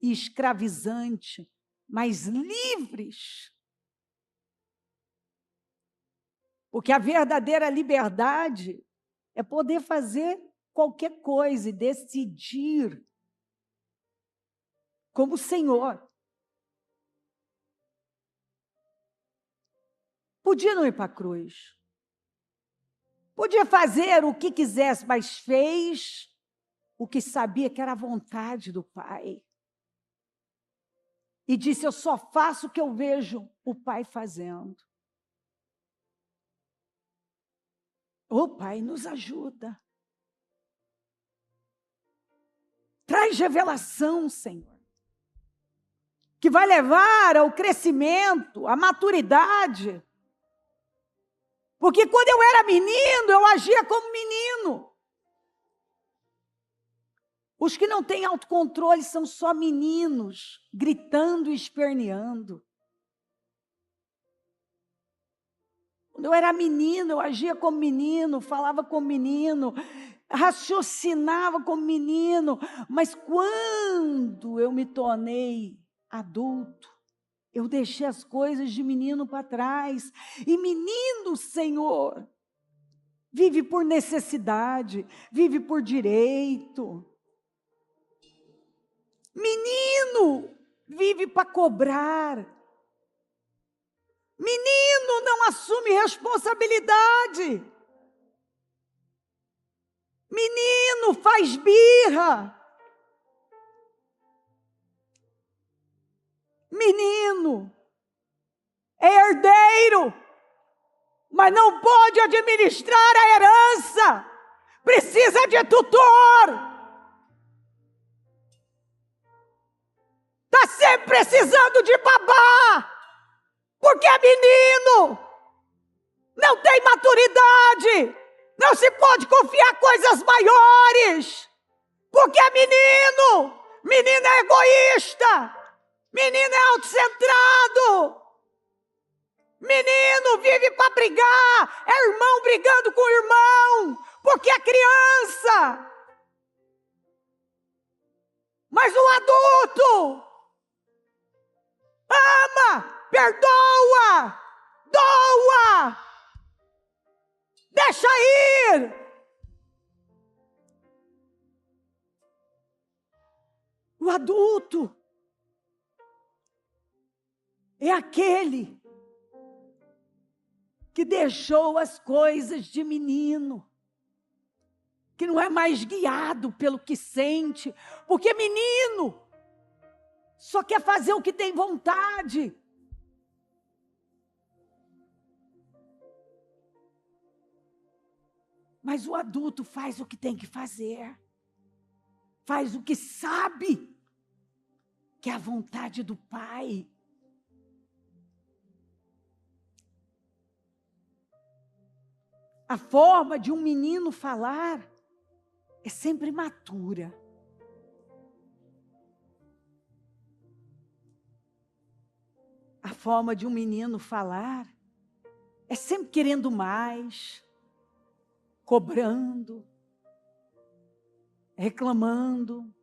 Speaker 1: e escravizante, mas livres. Porque a verdadeira liberdade é poder fazer qualquer coisa e decidir como o Senhor. Podia não ir para a cruz. Podia fazer o que quisesse, mas fez o que sabia que era a vontade do Pai. E disse, eu só faço o que eu vejo o Pai fazendo. Ô Pai, nos ajuda. Traz revelação, Senhor, que vai levar ao crescimento, à maturidade. Porque quando eu era menino, eu agia como menino. Os que não têm autocontrole são só meninos, gritando e esperneando. Quando eu era menino, eu agia como menino, falava como menino, raciocinava como menino. Mas quando eu me tornei adulto, eu deixei as coisas de menino para trás. E menino, Senhor, vive por necessidade, vive por direito. Menino, vive para cobrar. Menino, não assume responsabilidade. Menino, faz birra. Menino, é herdeiro, mas não pode administrar a herança. Precisa de tutor. Está sempre precisando de babá. Porque é menino. Não tem maturidade. Não se pode confiar coisas maiores. Porque é menino. Menino é egoísta. Menino é autocentrado. Menino vive para brigar. É irmão brigando com irmão. Porque é criança. Mas o adulto ama, perdoa, doa, deixa ir. O adulto é aquele que deixou as coisas de menino, que não é mais guiado pelo que sente, porque menino só quer fazer o que tem vontade. Mas o adulto faz o que tem que fazer. Faz o que sabe que é a vontade do Pai. A forma de um menino falar é sempre matura. A forma de um menino falar é sempre querendo mais, cobrando. reclamando.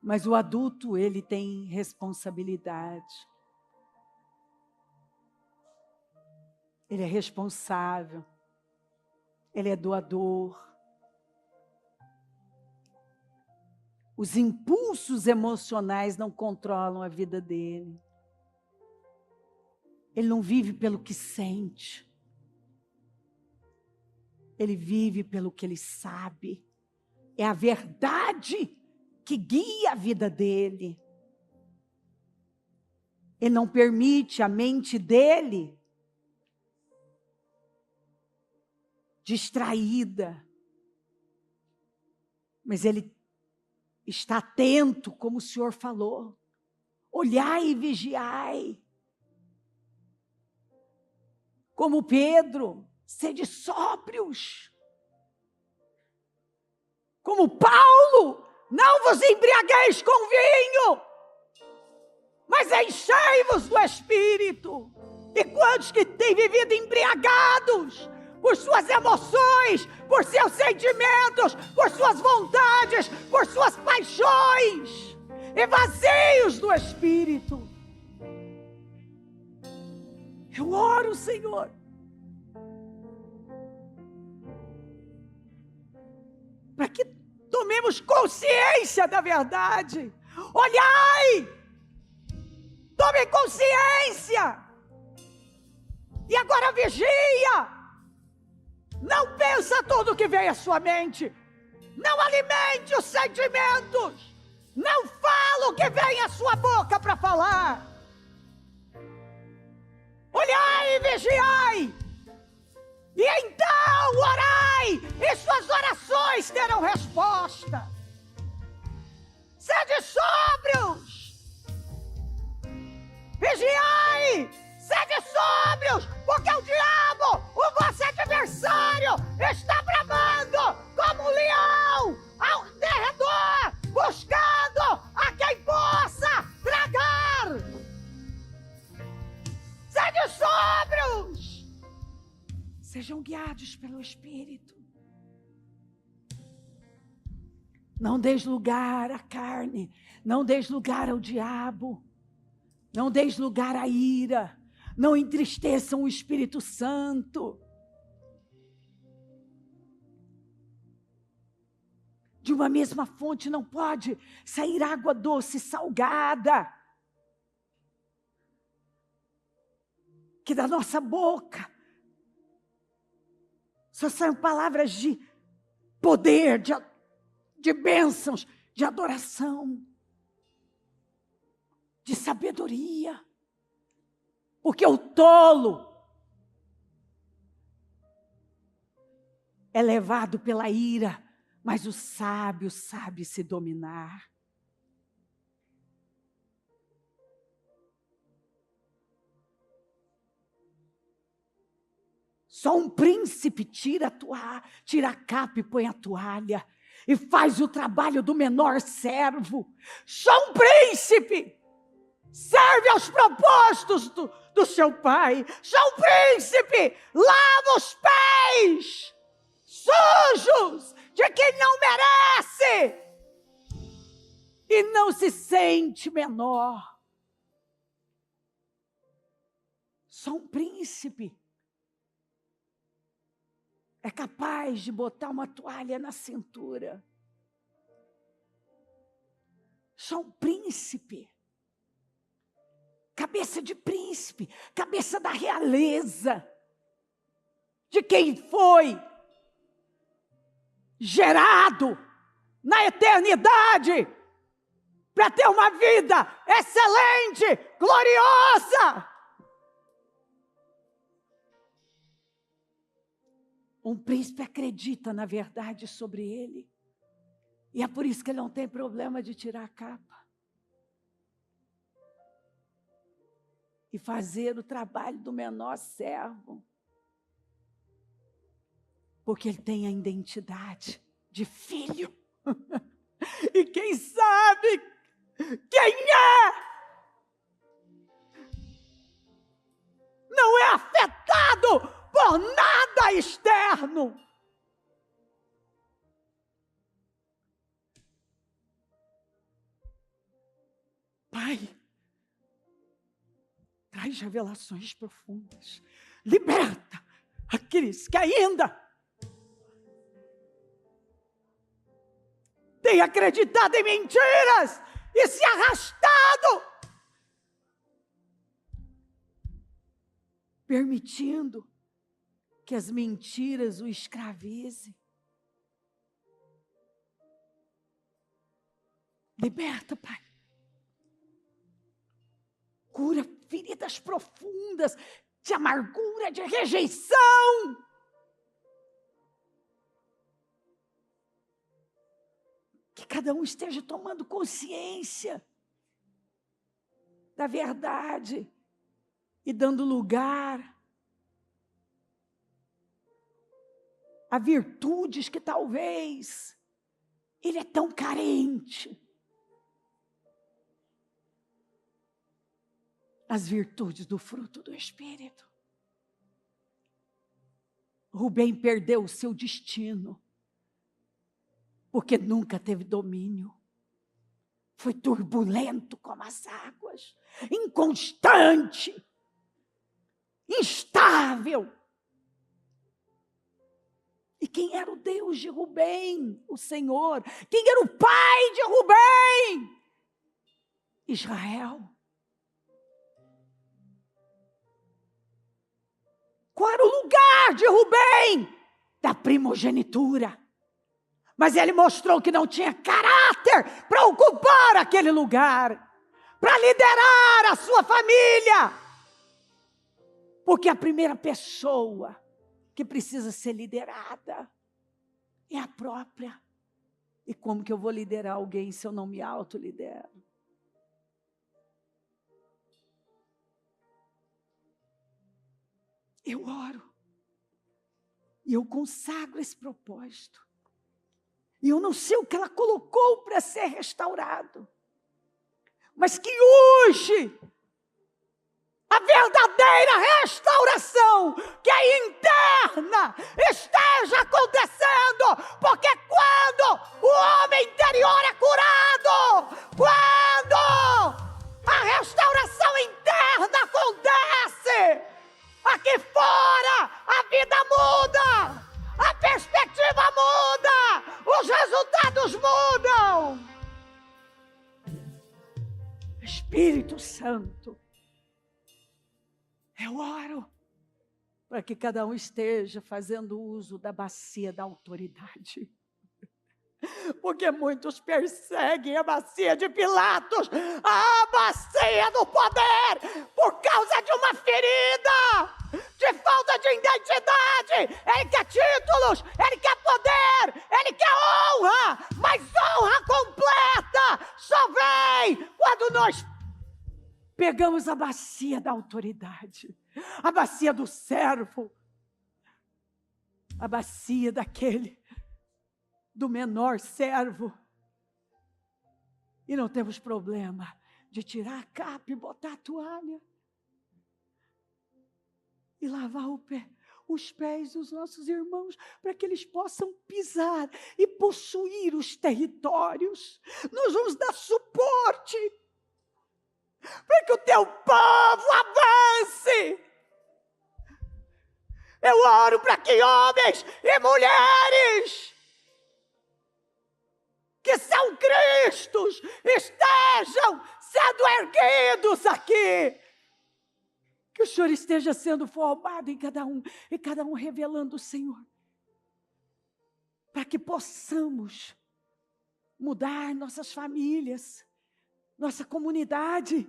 Speaker 1: Mas o adulto, ele tem responsabilidade. Ele é responsável. Ele é doador. Os impulsos emocionais não controlam a vida dele. Ele não vive pelo que sente. Ele vive pelo que ele sabe. É a verdade que guia a vida dele. Ele não permite a mente dele distraída. Mas ele está atento, como o Senhor falou. Olhai e vigiai. Como Pedro, sede sóbrios. Como Paulo, não vos embriagueis com vinho, mas enchei-vos do Espírito. E quantos que têm vivido embriagados por suas emoções, por seus sentimentos, por suas vontades, por suas paixões, e vazios do Espírito. Eu oro, Senhor, para que tomemos consciência da verdade. Olhai! Tome consciência! E agora vigia! Não pensa tudo que vem à sua mente. Não alimente os sentimentos. Não fala o que vem à sua boca para falar. Olhai e vigiai. E então orai, e suas orações terão resposta. Sede sóbrios. Vigiai, sede sóbrios, porque o diabo, o vosso adversário, está bramando como um leão ao derredor, buscando a quem possa tragar. Sede sóbrios. Sejam guiados pelo Espírito. Não deis lugar à carne, não deis lugar ao diabo, não deis lugar à ira, não entristeçam o Espírito Santo. De uma mesma fonte não pode sair água doce e salgada. Que da nossa boca só são palavras de poder, de bênçãos, de adoração, de sabedoria. Porque o tolo é levado pela ira, mas o sábio sabe se dominar. Só um príncipe tira a capa e põe a toalha e faz o trabalho do menor servo. Só um príncipe serve aos propósitos do seu pai. Só um príncipe lava os pés sujos de quem não merece e não se sente menor. Só um príncipe é capaz de botar uma toalha na cintura. Só um príncipe. Cabeça de príncipe, cabeça da realeza, de quem foi gerado na eternidade para ter uma vida excelente, gloriosa. Um príncipe acredita na verdade sobre ele. E é por isso que ele não tem problema de tirar a capa. E fazer o trabalho do menor servo. Porque ele tem a identidade de filho. E quem sabe quem é, não é afetado por nada externo. Pai, traz revelações profundas. Liberta aqueles que ainda têm acreditado em mentiras e se arrastado, permitindo que as mentiras o escravizem. Liberta, Pai. Cura feridas profundas de amargura, de rejeição. Que cada um esteja tomando consciência da verdade e dando lugar a virtudes que talvez ele é tão carente. As virtudes do fruto do Espírito. Rubem perdeu o seu destino, porque nunca teve domínio. Foi turbulento como as águas, inconstante, instável. E quem era o Deus de Rubem? O Senhor. Quem era o pai de Rubem? Israel. Qual era o lugar de Rubem? Da primogenitura. Mas ele mostrou que não tinha caráter para ocupar aquele lugar, para liderar a sua família. Porque a primeira pessoa que precisa ser liderada é a própria. E como que eu vou liderar alguém se eu não me autolidero? Eu oro. E eu consagro esse propósito. E eu não sei o que ela colocou para ser restaurado. Mas que hoje, a verdadeira restauração, que é interna, esteja acontecendo. Porque quando o homem interior é curado, quando a restauração interna acontece, aqui fora a vida muda. A perspectiva muda, os resultados mudam. Espírito Santo, eu oro para que cada um esteja fazendo uso da bacia da autoridade. Porque muitos perseguem a bacia de Pilatos, a bacia do poder, por causa de uma ferida, de falta de identidade. Ele quer títulos, ele quer poder, ele quer honra, mas honra completa só vem quando nós pegamos a bacia da autoridade, a bacia do servo, a bacia do menor servo. E não temos problema de tirar a capa e botar a toalha. E lavar os pés dos nossos irmãos, para que eles possam pisar e possuir os territórios. Nós vamos dar suporte, para que o teu povo avance. Eu oro para que homens e mulheres que são Cristos estejam sendo erguidos aqui. Que o Senhor esteja sendo formado em cada um, e cada um revelando o Senhor. Para que possamos mudar nossas famílias, nossa comunidade,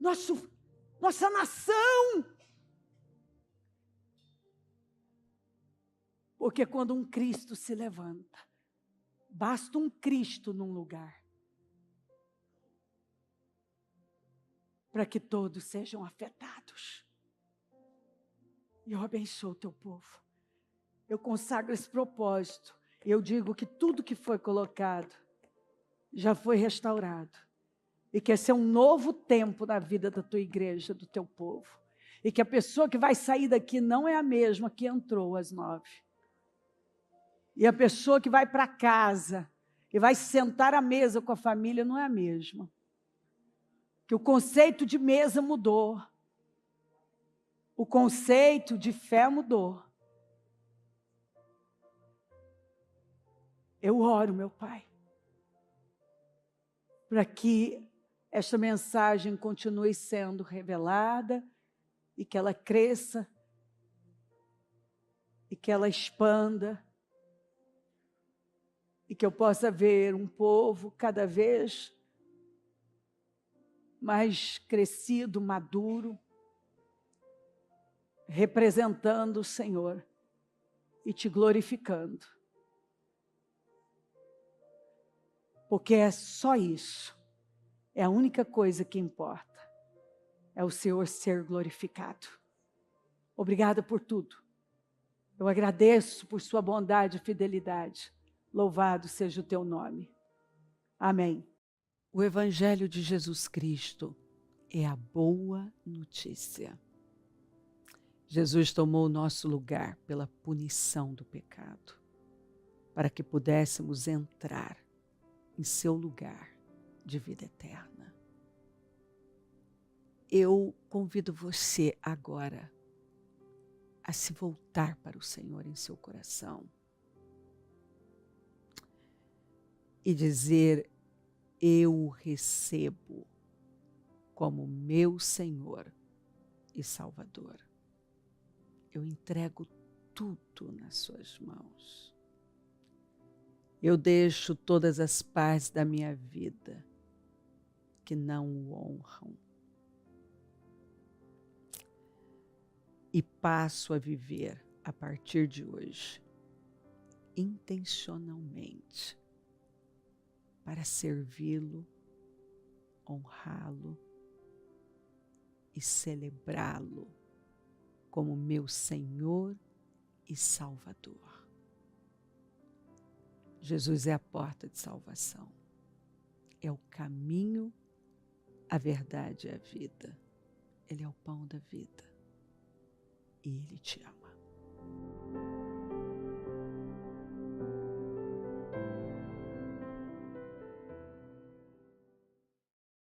Speaker 1: nossa nação. Porque quando um Cristo se levanta, basta um Cristo num lugar, para que todos sejam afetados. E eu abençoo o teu povo. Eu consagro esse propósito. Eu digo que tudo que foi colocado já foi restaurado. E que esse é um novo tempo na vida da tua igreja, do teu povo. E que a pessoa que vai sair daqui não é a mesma que entrou às 9. E a pessoa que vai para casa e vai sentar à mesa com a família não é a mesma. que o conceito de mesa mudou. O conceito de fé mudou. Eu oro, meu Pai, para que esta mensagem continue sendo revelada e que ela cresça e que ela expanda e que eu possa ver um povo cada vez mais crescido, maduro, representando o Senhor e te glorificando. Porque é só isso. É a única coisa que importa. É o Senhor ser glorificado. Obrigada por tudo. Eu agradeço por sua bondade e fidelidade. Louvado seja o teu nome. Amém. O Evangelho de Jesus Cristo é a boa notícia. Jesus tomou o nosso lugar pela punição do pecado, para que pudéssemos entrar em seu lugar de vida eterna. Eu convido você agora a se voltar para o Senhor em seu coração e dizer: eu o recebo como meu Senhor e Salvador. Eu entrego tudo nas suas mãos. Eu deixo todas as partes da minha vida que não o honram e passo a viver a partir de hoje intencionalmente para servi-lo, honrá-lo e celebrá-lo como meu Senhor e Salvador. Jesus é a porta de salvação. É o caminho, a verdade e a vida. Ele é o pão da vida. E Ele te ama.